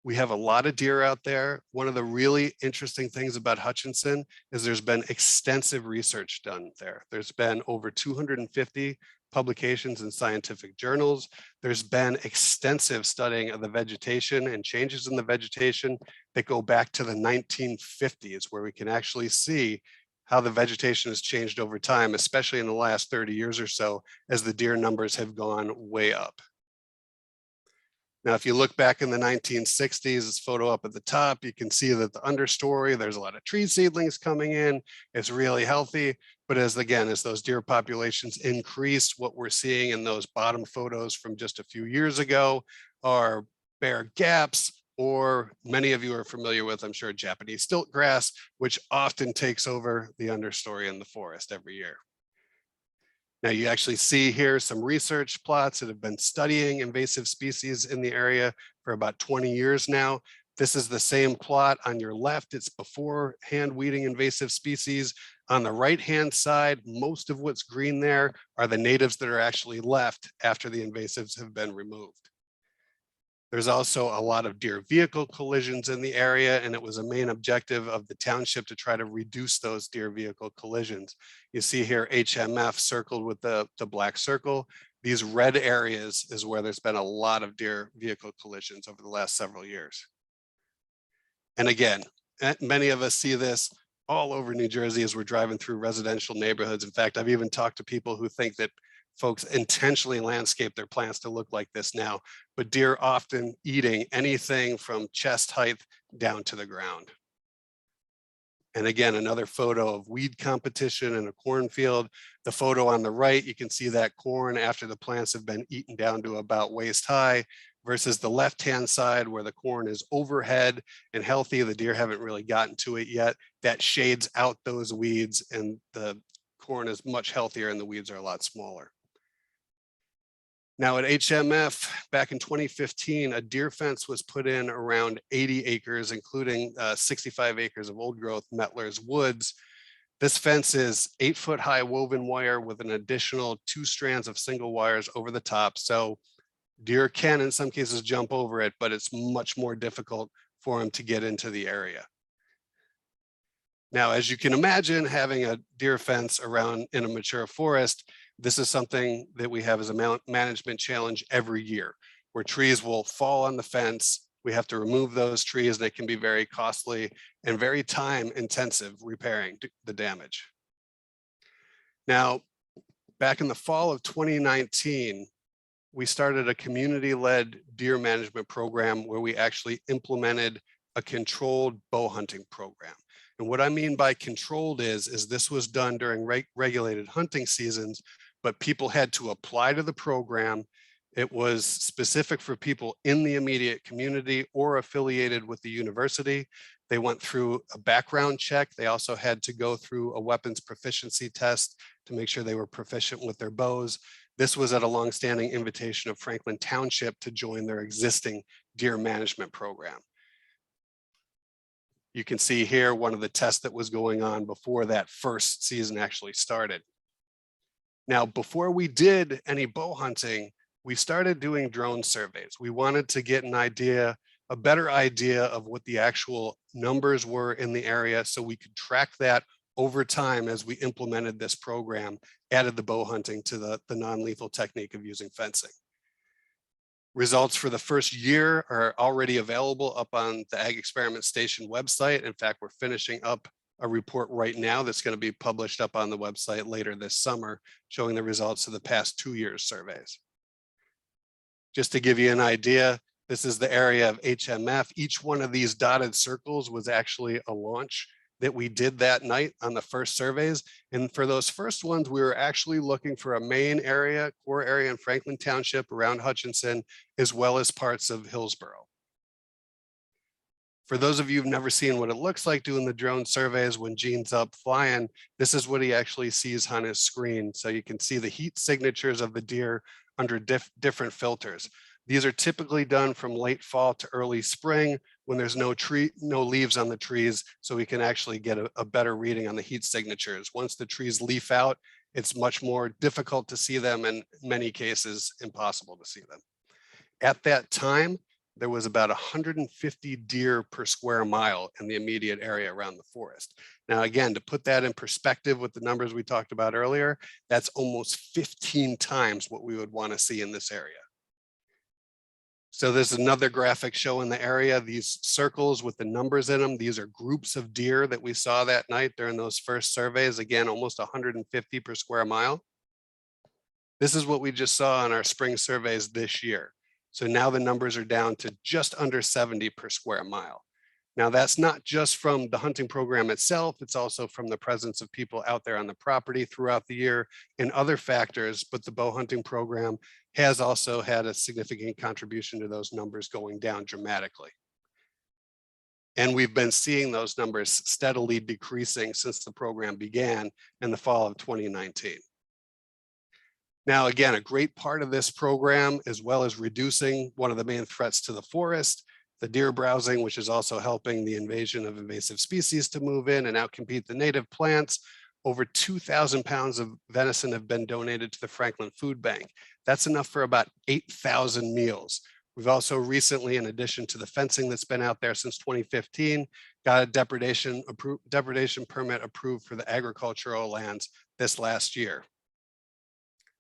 We have a lot of deer out there. One of the really interesting things about Hutcheson is there's been extensive research done there. There's been over 250 publications in scientific journals. There's been extensive studying of the vegetation and changes in the vegetation that go back to the 1950s, where we can actually see how the vegetation has changed over time, especially in the last 30 years or so, as the deer numbers have gone way up. Now, if you look back in the 1960s, this photo up at the top, you can see that the understory, there's a lot of tree seedlings coming in. It's really healthy. But as those deer populations increase, what we're seeing in those bottom photos from just a few years ago are bare gaps, or many of you are familiar with, I'm sure, Japanese stilt grass, which often takes over the understory in the forest every year. Now you actually see here some research plots that have been studying invasive species in the area for about 20 years now. This is the same plot on your left. It's before hand weeding invasive species. On the right-hand side, most of what's green there are the natives that are actually left after the invasives have been removed. There's also a lot of deer vehicle collisions in the area, and it was a main objective of the township to try to reduce those deer vehicle collisions. You see here HMF circled with the black circle. These red areas is where there's been a lot of deer vehicle collisions over the last several years. And again, many of us see this all over New Jersey as we're driving through residential neighborhoods. In fact, I've even talked to people who think that folks intentionally landscape their plants to look like this now, but deer often eating anything from chest height down to the ground. And again, another photo of weed competition in a cornfield. The photo on the right, you can see that corn after the plants have been eaten down to about waist high, versus the left-hand side where the corn is overhead and healthy. The deer haven't really gotten to it yet. That shades out those weeds, and the corn is much healthier and the weeds are a lot smaller. Now at HMF, back in 2015, a deer fence was put in around 80 acres, including 65 acres of old growth Mettler's Woods. This fence is 8-foot high woven wire with an additional 2 strands of single wires over the top. So deer can in some cases jump over it, but it's much more difficult for them to get into the area. Now, as you can imagine, having a deer fence around in a mature forest, this is something that we have as a management challenge every year, where trees will fall on the fence. We have to remove those trees, and it can be very costly and very time intensive repairing the damage. Now, back in the fall of 2019, we started a community-led deer management program where we actually implemented a controlled bow hunting program. And what I mean by controlled is this was done during regulated hunting seasons, but people had to apply to the program. It was specific for people in the immediate community or affiliated with the university. They went through a background check. They also had to go through a weapons proficiency test to make sure they were proficient with their bows. This was at a longstanding invitation of Franklin Township to join their existing deer management program. You can see here one of the tests that was going on before that first season actually started. Now, before we did any bow hunting, we started doing drone surveys. We wanted to get an idea, a better idea of what the actual numbers were in the area, so we could track that over time as we implemented this program, added the bow hunting to the non-lethal technique of using fencing. Results for the first year are already available up on the Ag Experiment Station website. In fact, we're finishing up a report right now that's going to be published up on the website later this summer, showing the results of the past 2 years surveys. Just to give you an idea, this is the area of HMF. Each one of these dotted circles was actually a launch that we did that night on the first surveys. And for those first ones, we were actually looking for a main area, core area in Franklin Township around Hutcheson, as well as parts of Hillsborough. For those of you who've never seen what it looks like doing the drone surveys when Gene's up flying, this is what he actually sees on his screen. So you can see the heat signatures of the deer under different filters. These are typically done from late fall to early spring when there's no leaves on the trees, so we can actually get a better reading on the heat signatures. Once the trees leaf out, it's much more difficult to see them, and in many cases, impossible to see them. At that time, there was about 150 deer per square mile in the immediate area around the forest. Now, again, to put that in perspective with the numbers we talked about earlier, that's almost 15 times what we would want to see in this area. So there's another graphic showing the area, these circles with the numbers in them. These are groups of deer that we saw that night during those first surveys. Again, almost 150 per square mile. This is what we just saw in our spring surveys this year. So now the numbers are down to just under 70 per square mile. Now that's not just from the hunting program itself, it's also from the presence of people out there on the property throughout the year and other factors, but the bow hunting program has also had a significant contribution to those numbers going down dramatically. And we've been seeing those numbers steadily decreasing since the program began in the fall of 2019. Now, again, a great part of this program, as well as reducing one of the main threats to the forest, the deer browsing, which is also helping the invasion of invasive species to move in and outcompete the native plants. Over 2,000 pounds of venison have been donated to the Franklin Food Bank. That's enough for about 8,000 meals. We've also recently, in addition to the fencing that's been out there since 2015, got a depredation permit approved for the agricultural lands this last year.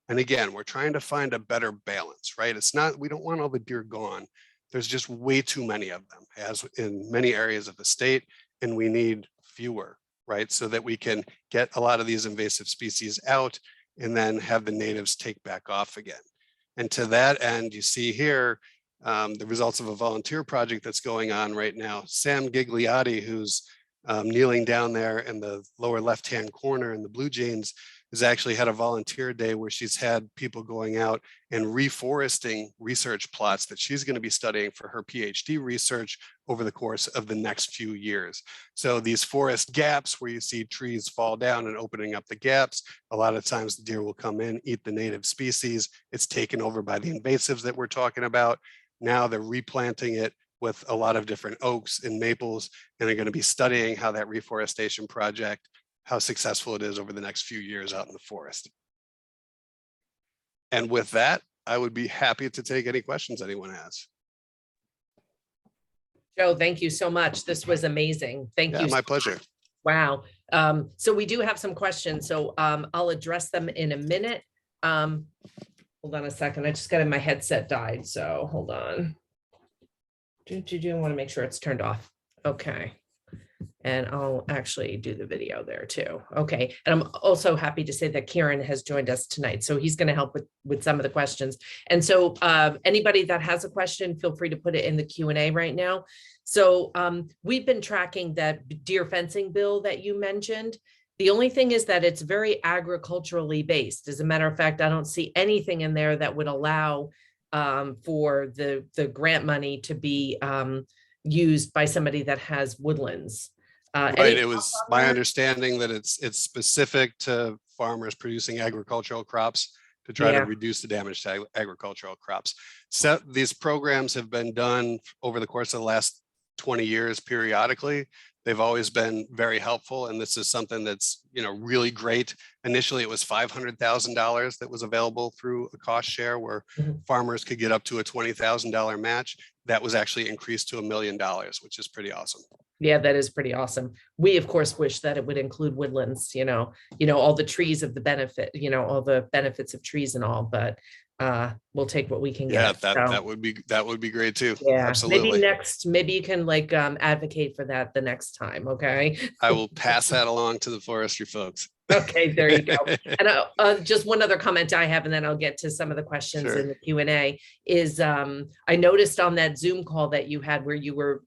And again, we're trying to find a better balance, right? It's not, we don't want all the deer gone. There's just way too many of them, as in many areas of the state, and we need fewer, right? So that we can get a lot of these invasive species out and then have the natives take back off again. And to that end, you see here the results of a volunteer project that's going on right now. Sam Gigliotti, who's kneeling down there in the lower left-hand corner in the blue jeans, has actually had a volunteer day where she's had people going out and reforesting research plots that she's going to be studying for her PhD research over the course of the next few years. So these forest gaps where you see trees fall down and opening up the gaps, a lot of times the deer will come in, eat the native species. It's taken over by the invasives that we're talking about. Now they're replanting it with a lot of different oaks and maples, and they're going to be studying how that reforestation project, how successful it is over the next few years out in the forest. And with that, I would be happy to take any questions anyone has. Joe, thank you so much. This was amazing. Thank you. My pleasure. Wow. So we do have some questions. So I'll address them in a minute. Hold on a second. I just got in, my headset died. So hold on. I want to make sure it's turned off. Okay. And I'll actually do the video there too. Okay. And I'm also happy to say that Kieran has joined us tonight. So he's going to help with some of the questions. And so anybody that has a question, feel free to put it in the Q&A right now. So we've been tracking that deer fencing bill that you mentioned. The only thing is that it's very agriculturally based. As a matter of fact, I don't see anything in there that would allow for the grant money to be used by somebody that has woodlands. Right. It was my understanding that it's specific to farmers producing agricultural crops to try to reduce the damage to agricultural crops. So these programs have been done over the course of the last 20 years periodically. They've always been very helpful, and this is something that's, you know, really great. Initially, it was $500,000 that was available through a cost share where farmers could get up to a $20,000 match. That was actually increased to $1 million, which is pretty awesome. Yeah, that is pretty awesome. We, of course, wish that it would include woodlands, you know, all the trees of the benefit, all the benefits of trees and all, but we'll take what we can Yeah, get. that So, would be great too. yeah, Absolutely. maybe you can like advocate for that the next time. Okay. I will pass that along to the forestry folks. Okay, there you go. And just one other comment I have, and then I'll get to some of the questions Sure. in the Q&A, is I noticed on that Zoom call that you had where you were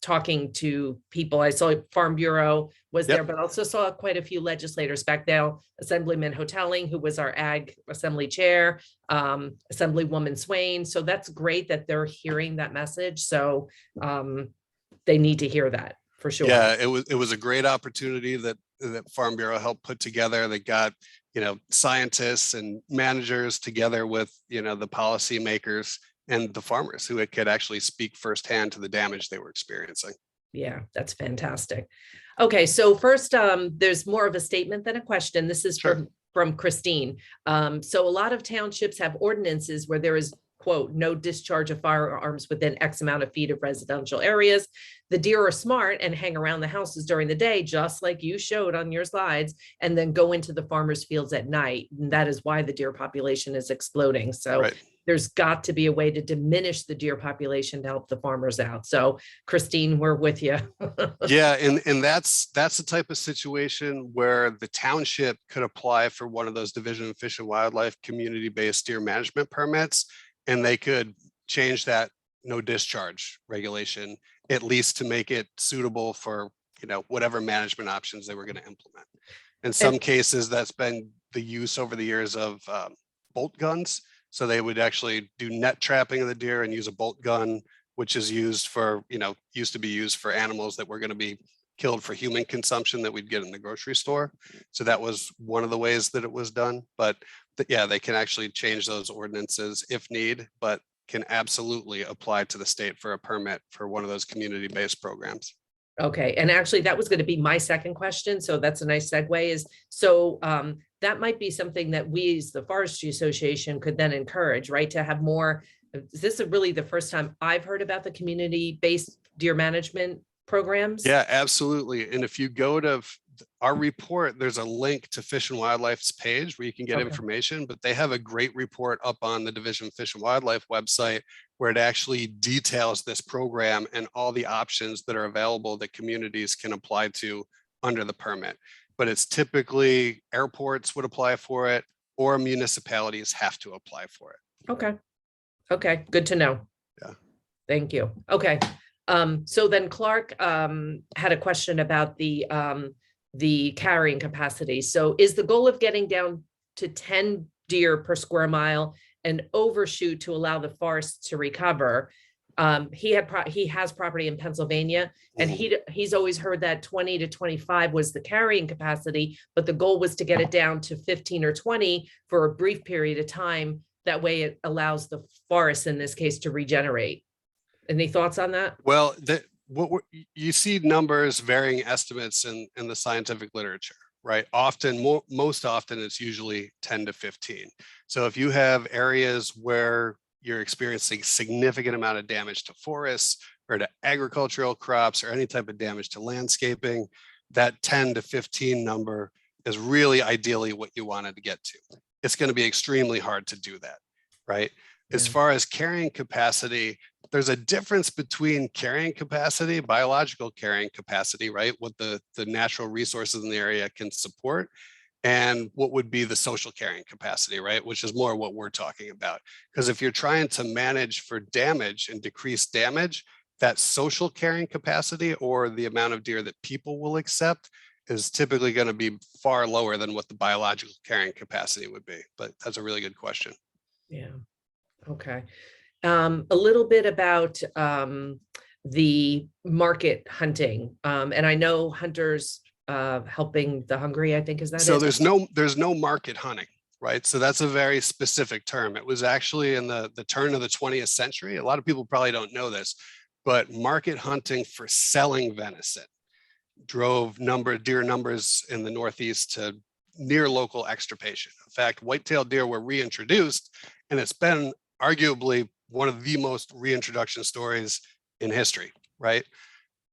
talking to people, I saw Farm Bureau was Yep. there, but also saw quite a few legislators back there, Assemblyman Hotelling, who was our Ag Assembly Chair, Assemblywoman Swain. So that's great that they're hearing that message. So they need to hear that for sure. Yeah, it was a great opportunity that Farm Bureau helped put together. They got, scientists and managers together with, the policymakers and the farmers who could actually speak firsthand to the damage they were experiencing. Yeah, that's fantastic. Okay, so first, there's more of a statement than a question. This is Sure. from Christine. So a lot of townships have ordinances where there is, quote, no discharge of firearms within X amount of feet of residential areas. The deer are smart and hang around the houses during the day, just like you showed on your slides, and then go into the farmers' fields at night. And that is why the deer population is exploding. So Right. there's got to be a way to diminish the deer population to help the farmers out. So Christine, we're with you. Yeah, and that's the type of situation where the township could apply for one of those Division of Fish and Wildlife community-based deer management permits, and they could change that no discharge regulation, at least to make it suitable for, whatever management options they were going to implement. In some cases, that's been the use over the years of bolt guns. So they would actually do net trapping of the deer and use a bolt gun, which is used for, used to be used for animals that were going to be killed for human consumption that we'd get in the grocery store. So that was one of the ways that it was done. But yeah, they can actually change those ordinances if need, but can absolutely apply to the state for a permit for one of those community-based programs. Okay, and actually that was going to be my second question. So that's a nice segue is, so that might be something that we as the Forestry Association could then encourage, right? To have more, this is really the first time I've heard about the community-based deer management programs. Yeah, absolutely. And if you go to our report, there's a link to Fish and Wildlife's page where you can get information, but they have a great report up on the Division of Fish and Wildlife website where it actually details this program and all the options that are available that communities can apply to under the permit. But it's typically airports would apply for it or municipalities have to apply for it. Okay. Okay, good to know. Yeah. Thank you. Okay. So then Clark had a question about the carrying capacity. So is the goal of getting down to 10 deer per square mile and overshoot to allow the forest to recover? He has property in Pennsylvania, and he's always heard that 20 to 25 was the carrying capacity, but the goal was to get it down to 15 or 20 for a brief period of time. That way it allows the forest in this case to regenerate. Any thoughts on that? Well, you see numbers, varying estimates in the scientific literature, right? Most often it's usually 10 to 15. So if you have areas where you're experiencing significant amount of damage to forests or to agricultural crops or any type of damage to landscaping, that 10 to 15 number is really ideally what you wanted to get to. It's going to be extremely hard to do that, right? As far as carrying capacity, there's a difference between carrying capacity, biological carrying capacity, right? What the natural resources in the area can support, and what would be the social carrying capacity, right? Which is more what we're talking about. Because if you're trying to manage for damage and decrease damage, that social carrying capacity or the amount of deer that people will accept is typically going to be far lower than what the biological carrying capacity would be. But that's a really good question. Yeah. Okay. A little bit about the market hunting. And I know hunters helping the hungry, I think, is that so it? there's no market hunting, right? So that's a very specific term. It was actually in the turn of the 20th century. A lot of people probably don't know this, but market hunting for selling venison drove deer numbers in the Northeast to near local extirpation. In fact, white-tailed deer were reintroduced, and it's been arguably one of the most reintroduction stories in history, right?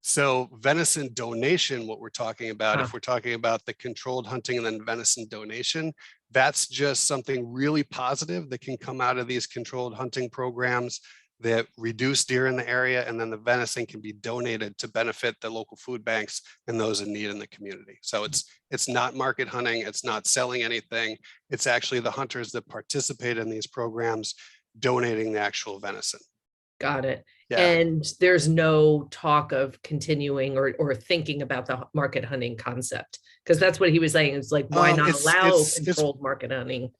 So venison donation, what we're talking about, if we're talking about the controlled hunting and then venison donation, that's just something really positive that can come out of these controlled hunting programs that reduce deer in the area, and then the venison can be donated to benefit the local food banks and those in need in the community. So it's not market hunting, it's not selling anything, it's actually the hunters that participate in these programs donating the actual venison. Got it. Yeah. And there's no talk of continuing or thinking about the market hunting concept, because that's what he was saying. It's like, why not allow controlled market hunting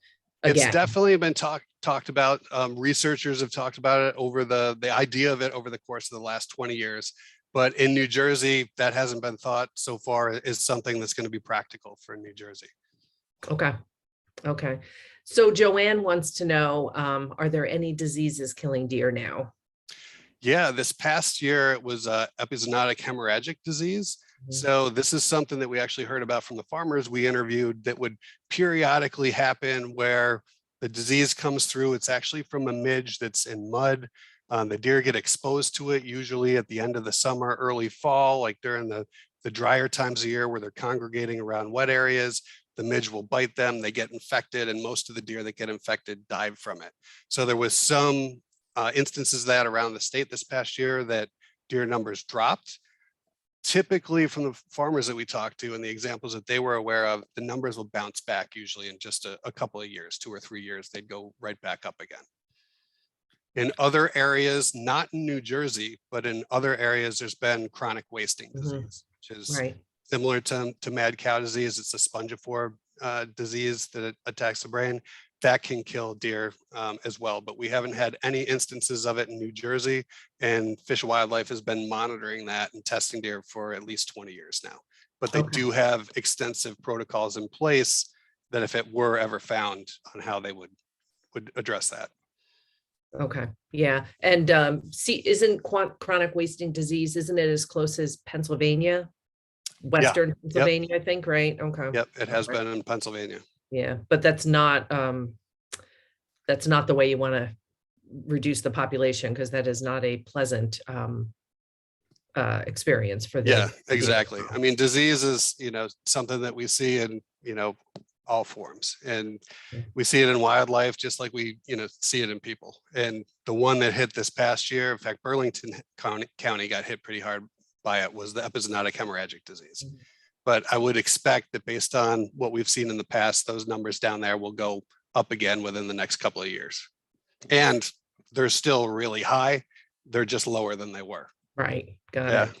again? It's definitely been talked about. Researchers have talked about it over the idea of it over the course of the last 20 years. But in New Jersey, that hasn't been thought so far is something that's going to be practical for New Jersey. Okay. Okay. So Joanne wants to know, are there any diseases killing deer now? Yeah, this past year it was epizootic hemorrhagic disease. So this is something that we actually heard about from the farmers we interviewed that would periodically happen where the disease comes through. It's actually from a midge that's in mud. The deer get exposed to it usually at the end of the summer, early fall, like during the drier times of year where they're congregating around wet areas. The midge will bite them, they get infected, and most of the deer that get infected die from it. So there was some instances of that around the state this past year that deer numbers dropped. Typically from the farmers that we talked to and the examples that they were aware of, the numbers will bounce back usually in just a couple of years, 2 or 3 years, they'd go right back up again. In other areas, not in New Jersey, but in other areas, there's been chronic wasting disease, which is similar to mad cow disease. It's a spongiform disease that attacks the brain. That can kill deer as well, but we haven't had any instances of it in New Jersey, and Fish and Wildlife has been monitoring that and testing deer for at least 20 years now. But they do have extensive protocols in place that if it were ever found, on how they would address that. Okay, yeah, and see, isn't chronic wasting disease, isn't it as close as Pennsylvania? Western Pennsylvania, I think, right? Okay. Yep, it has been in Pennsylvania. Yeah, but that's not the way you want to reduce the population, because that is not a pleasant experience for the yeah, exactly. I mean, disease is, something that we see in, all forms, and we see it in wildlife just like we, see it in people. And the one that hit this past year, in fact, Burlington County got hit pretty hard by it, was the epizootic hemorrhagic disease. But I would expect that based on what we've seen in the past, those numbers down there will go up again within the next couple of years. And they're still really high. They're just lower than they were. Right. Got it.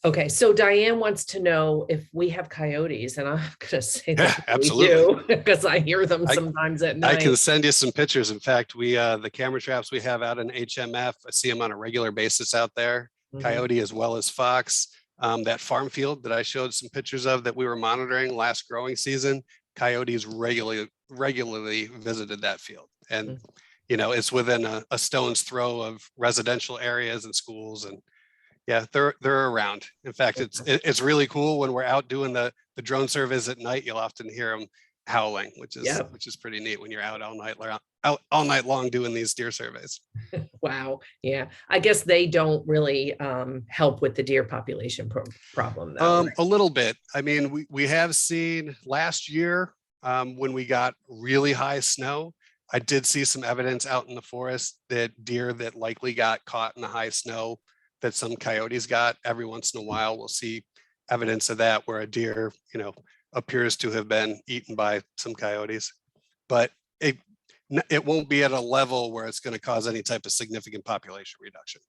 Okay. So Diane wants to know if we have coyotes, and I'm going to say that absolutely, we do, because I hear them sometimes at night. I can send you some pictures. In fact, the camera traps we have out in HMF, I see them on a regular basis out there, coyote as well as fox. That farm field that I showed some pictures of that we were monitoring last growing season, coyotes regularly visited that field. And, it's within a stone's throw of residential areas and schools. And yeah, they're around. In fact, it's really cool when we're out doing the drone surveys at night, you'll often hear them howling, which is pretty neat when you're out all night long doing these deer surveys. Wow. Yeah. I guess they don't really help with the deer population problem though. A little bit. I mean, we have seen last year when we got really high snow, I did see some evidence out in the forest that deer that likely got caught in the high snow that some coyotes got. Every once in a while, we'll see evidence of that where a deer, appears to have been eaten by some coyotes, but it won't be at a level where it's going to cause any type of significant population reduction.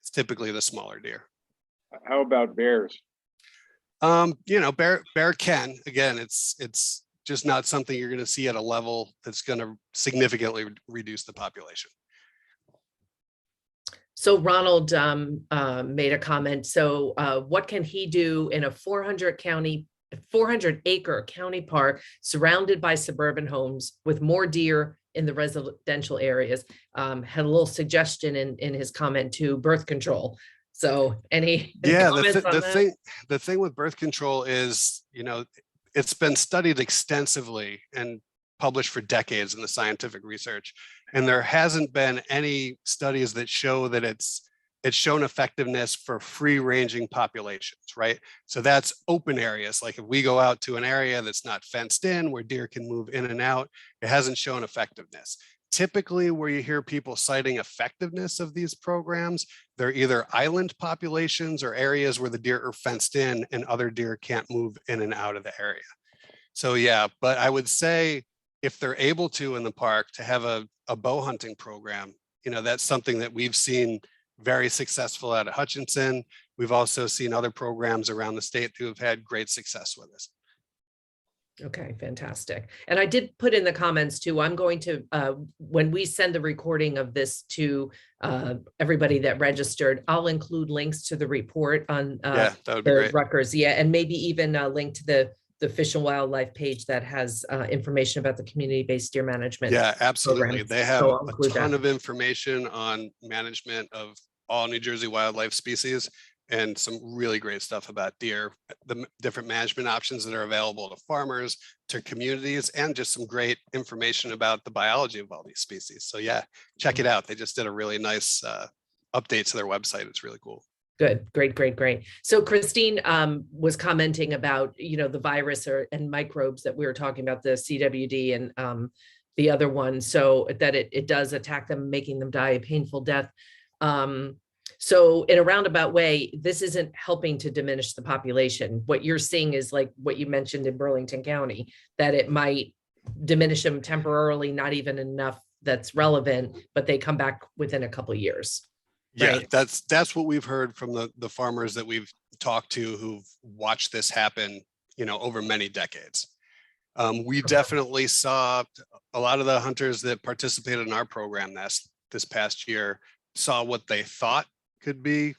It's typically the smaller deer. How about bears? Bear can, again, it's just not something you're going to see at a level that's going to significantly reduce the population. So Ronald made a comment. So what can he do in a 400-acre county park surrounded by suburban homes with more deer in the residential areas? Had a little suggestion in his comment to birth control. So any comments on that? The thing with birth control is, it's been studied extensively and published for decades in the scientific research, and there hasn't been any studies that show that it's it's shown effectiveness for free ranging populations, right? So that's open areas. Like if we go out to an area that's not fenced in where deer can move in and out, it hasn't shown effectiveness. Typically where you hear people citing effectiveness of these programs, they're either island populations or areas where the deer are fenced in and other deer can't move in and out of the area. So yeah, but I would say if they're able to in the park to have a bow hunting program, you know, that's something that we've seen very successful at Hutcheson. We've also seen other programs around the state who have had great success with this. Okay, fantastic. And I did put in the comments too, I'm going to, when we send the recording of this to everybody that registered, I'll include links to the report on Yeah, that would be the great. Rutgers. Yeah, and maybe even a link to the Fish and Wildlife page that has information about the community-based deer management. Yeah, absolutely. program. They have So I'll a include ton that. of information on management of all New Jersey wildlife species and some really great stuff about deer, the different management options that are available to farmers, to communities, and just some great information about the biology of all these species. So yeah, check it out. They just did a really nice update to their website. It's really cool. Good, great. So Christine was commenting about, you know, the virus and microbes that we were talking about, the CWD and the other one, so that it does attack them, making them die a painful death. So in a roundabout way, this isn't helping to diminish the population. What you're seeing is like what you mentioned in Burlington County, that it might diminish them temporarily, not even enough that's relevant, but they come back within a couple of years. Yeah, Right. that's what we've heard from the farmers that we've talked to who've watched this happen, you know, over many decades. We definitely saw a lot of the hunters that participated in our program this past year saw what they thought could be,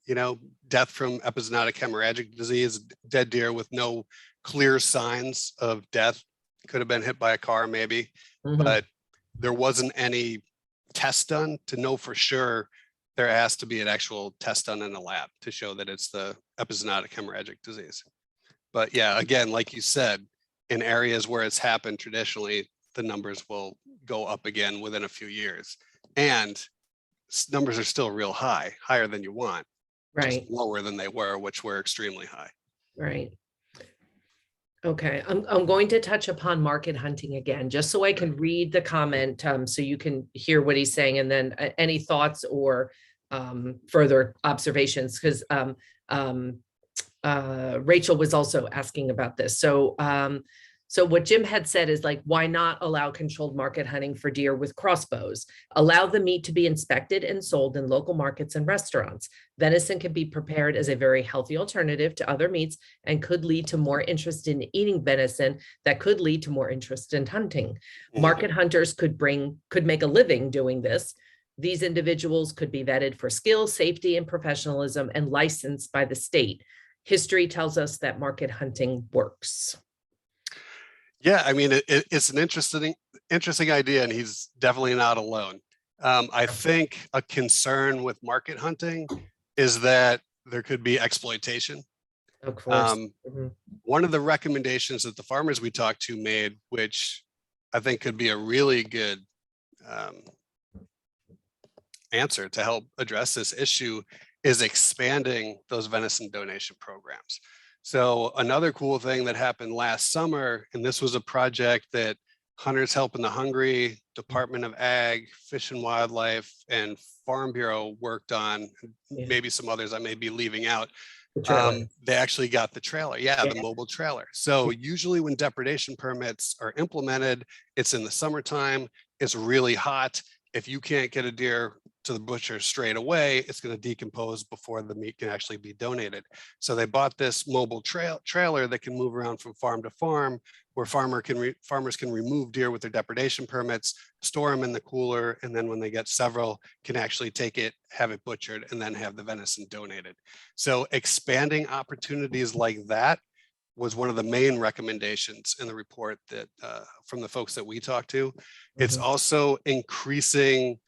you know, death from epizootic hemorrhagic disease, dead deer with no clear signs of death. Could have been hit by a car maybe, but there wasn't any test done to know for sure. There has to be an actual test done in the lab to show that it's the epizootic hemorrhagic disease. But yeah, again, like you said, in areas where it's happened traditionally, the numbers will go up again within a few years. And numbers are still real high, higher than you want, Right. just lower than they were, which were extremely high. Right. Okay, I'm going to touch upon market hunting again, just so I can read the comment, so you can hear what he's saying, and then any thoughts or further observations, because Rachel was also asking about this. So what Jim had said is like, why not allow controlled market hunting for deer with crossbows? Allow the meat to be inspected and sold in local markets and restaurants. Venison can be prepared as a very healthy alternative to other meats and could lead to more interest in eating venison that could lead to more interest in hunting. Market hunters could make a living doing this. These individuals could be vetted for skill, safety, and professionalism and licensed by the state. History tells us that market hunting works. Yeah, I mean, it's an interesting idea, and he's definitely not alone. I think a concern with market hunting is that there could be exploitation. Of course. One of the recommendations that the farmers we talked to made, which I think could be a really good answer to help address this issue, is expanding those venison donation programs. So another cool thing that happened last summer, and this was a project that Hunters Helping the Hungry, Department of Ag, Fish and Wildlife, and Farm Bureau worked on, maybe some others I may be leaving out. They actually got the trailer. Yeah, the mobile trailer. So usually when depredation permits are implemented, it's in the summertime, it's really hot. If you can't get a deer to the butcher straight away, it's going to decompose before the meat can actually be donated. So they bought this mobile trailer that can move around from farm to farm, where farmers can remove deer with their depredation permits, store them in the cooler, and then when they get several, can actually take it, have it butchered, and then have the venison donated. So expanding opportunities like that was one of the main recommendations in the report that from the folks that we talked to. It's also increasing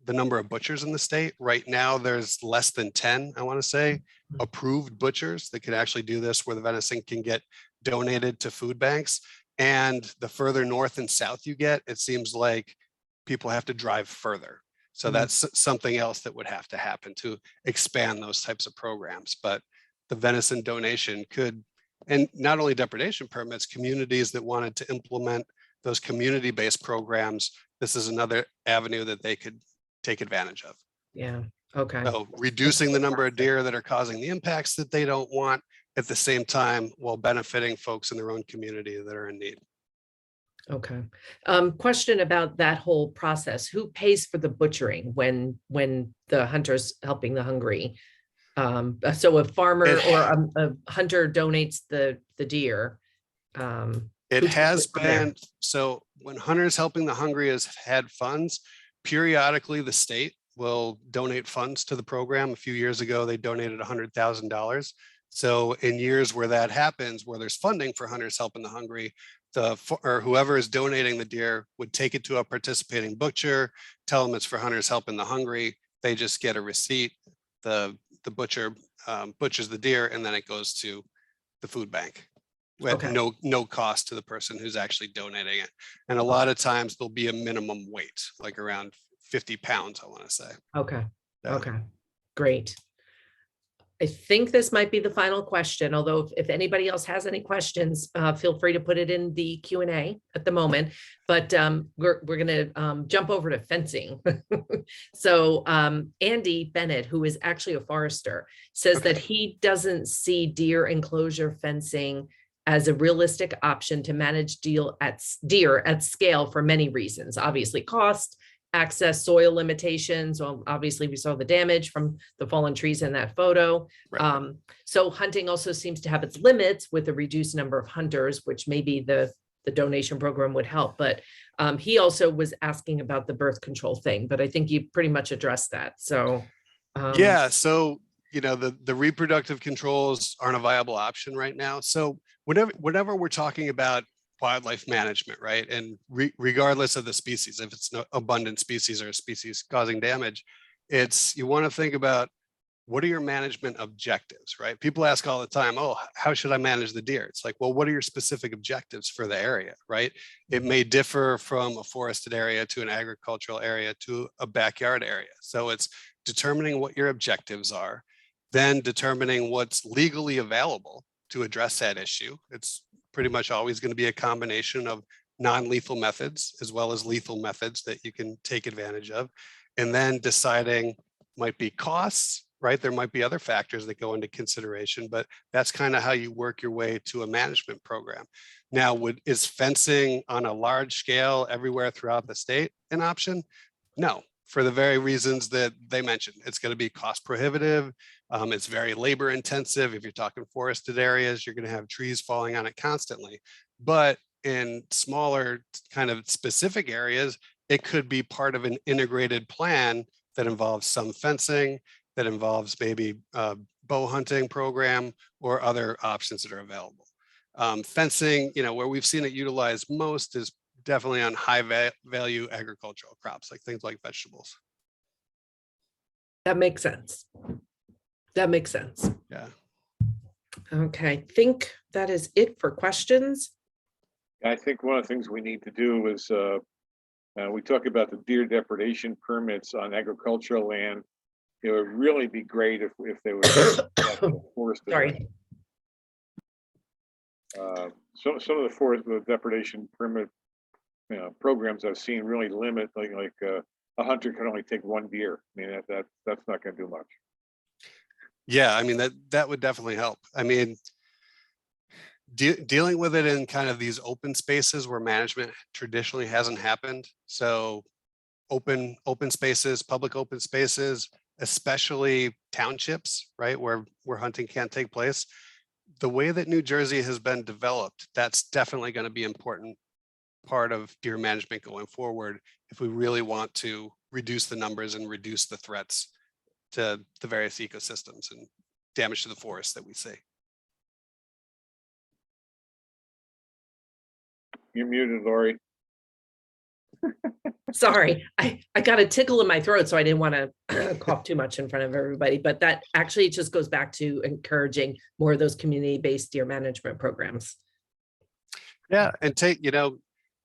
the number of butchers in the state. Right now, there's less than 10, I want to say, approved butchers that can actually do this, where the venison can get donated to food banks. And the further north and south you get, it seems like people have to drive further. So that's something else that would have to happen to expand those types of programs. But the venison donation could, and not only depredation permits, communities that wanted to implement those community-based programs, this is another avenue that they could take advantage of. Yeah. Okay. So reducing the number of deer that are causing the impacts that they don't want, at the same time while benefiting folks in their own community that are in need. Okay. Question about that whole process. Who pays for the butchering when the hunter's helping the hungry? So a farmer or a hunter donates the deer. It who has takes it from there? been, so when Hunters Helping the Hungry has had funds, periodically the state will donate funds to the program. A few years ago, they donated $100,000. So in years where that happens, where there's funding for Hunters Helping the Hungry, or whoever is donating the deer would take it to a participating butcher, tell them it's for Hunters Helping the Hungry. They just get a receipt. The butcher butchers the deer, and then it goes to the food bank with Okay. no cost to the person who's actually donating it. And a lot of times there'll be a minimum weight, like around 50 pounds, I want to say. Okay. Yeah. Okay. Great. I think this might be the final question, although if anybody else has any questions, feel free to put it in the Q&A at the moment, but we're going to jump over to fencing. So Andy Bennett, who is actually a forester, says that he doesn't see deer enclosure fencing as a realistic option to manage deer at scale for many reasons. Obviously cost, access, soil limitations. Well, obviously we saw the damage from the fallen trees in that photo. Right. So hunting also seems to have its limits with a reduced number of hunters, which maybe the donation program would help. But he also was asking about the birth control thing, but I think you pretty much addressed that. So yeah, so you know, the reproductive controls aren't a viable option right now. So whenever we're talking about wildlife management, right? And regardless of the species, if it's an abundant species or a species causing damage, you want to think about what are your management objectives, right? People ask all the time, oh, how should I manage the deer? It's like, well, what are your specific objectives for the area, right? It may differ from a forested area to an agricultural area to a backyard area. So it's determining what your objectives are, then determining what's legally available to address that issue. It's pretty much always going to be a combination of non-lethal methods as well as lethal methods that you can take advantage of. And then deciding might be costs, right? There might be other factors that go into consideration, but that's kind of how you work your way to a management program. Now, is fencing on a large scale everywhere throughout the state an option? No, for the very reasons that they mentioned. It's going to be cost prohibitive. It's very labor intensive. If you're talking forested areas, you're going to have trees falling on it constantly. But in smaller kind of specific areas, it could be part of an integrated plan that involves some fencing, that involves maybe a bow hunting program or other options that are available. Fencing, you know, where we've seen it utilized most is definitely on high value agricultural crops, like things like vegetables. that makes sense. That makes sense. Yeah. Okay, I think that is it for questions. I think one of the things we need to do is we talk about the deer depredation permits on agricultural land. It would really be great if they would forested. Sorry. Some of the depredation permit programs I've seen really limit, like a hunter can only take one deer. I mean, that's not going to do much. Yeah, I mean, that would definitely help. I mean, dealing with it in kind of these open spaces where management traditionally hasn't happened. So open spaces, public open spaces, especially townships, right, where hunting can't take place. The way that New Jersey has been developed, that's definitely going to be an important part of deer management going forward if we really want to reduce the numbers and reduce the threats to the various ecosystems and damage to the forest that we see. You're muted, Lori. Sorry, I got a tickle in my throat, so I didn't want to cough too much in front of everybody, but that actually just goes back to encouraging more of those community-based deer management programs. Yeah, and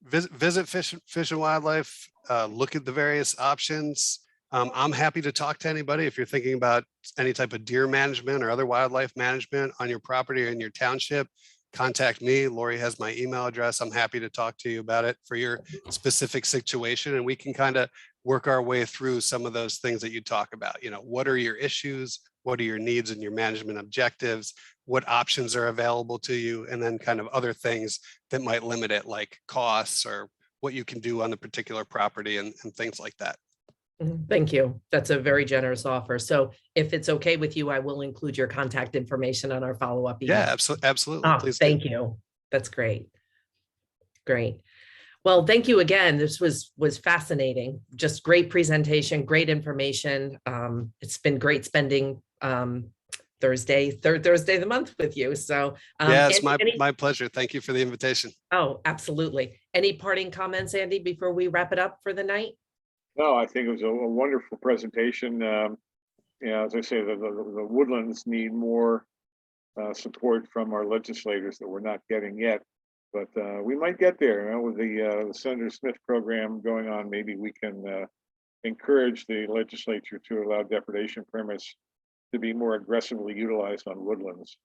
visit Fish and Wildlife, look at the various options. I'm happy to talk to anybody if you're thinking about any type of deer management or other wildlife management on your property or in your township. Contact me. Lori has my email address. I'm happy to talk to you about it for your specific situation, and we can kind of work our way through some of those things that you talk about. You know, what are your issues? What are your needs and your management objectives? What options are available to you? And then kind of other things that might limit it, like costs or what you can do on the particular property and things like that. Thank you. That's a very generous offer. So if it's okay with you, I will include your contact information on our follow-up email. Yeah, absolutely. Oh, Please thank you. That's great. Great. Well, thank you again. This was fascinating. Just great presentation, great information. It's been great spending third Thursday of the month with you. So yeah, it's my pleasure. Thank you for the invitation. Oh, absolutely. Any parting comments, Andy, before we wrap it up for the night? No, I think it was a wonderful presentation. Yeah, as I say, the woodlands need more support from our legislators that we're not getting yet, but we might get there. You know, with the Senator Smith program going on, maybe we can encourage the legislature to allow depredation permits to be more aggressively utilized on woodlands.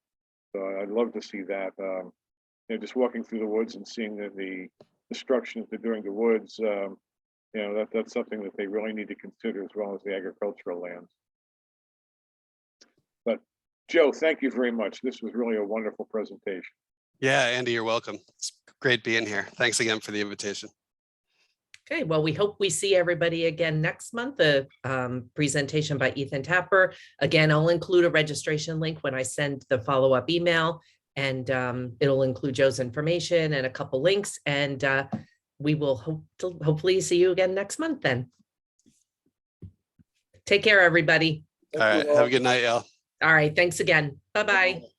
So I'd love to see that. You know, just walking through the woods and seeing the destruction that they're doing to woods. You know, that's something that they really need to consider, as well as the agricultural lands. But Joe, thank you very much. This was really a wonderful presentation. Yeah, Andy, you're welcome. It's great being here. Thanks again for the invitation. Okay, well, we hope we see everybody again next month. A presentation by Ethan Tapper. Again, I'll include a registration link when I send the follow-up email, and it'll include Joe's information and a couple links, and we will hopefully see you again next month then. Take care, everybody. All right. Have a good night, y'all. All right. Thanks again. Bye-bye.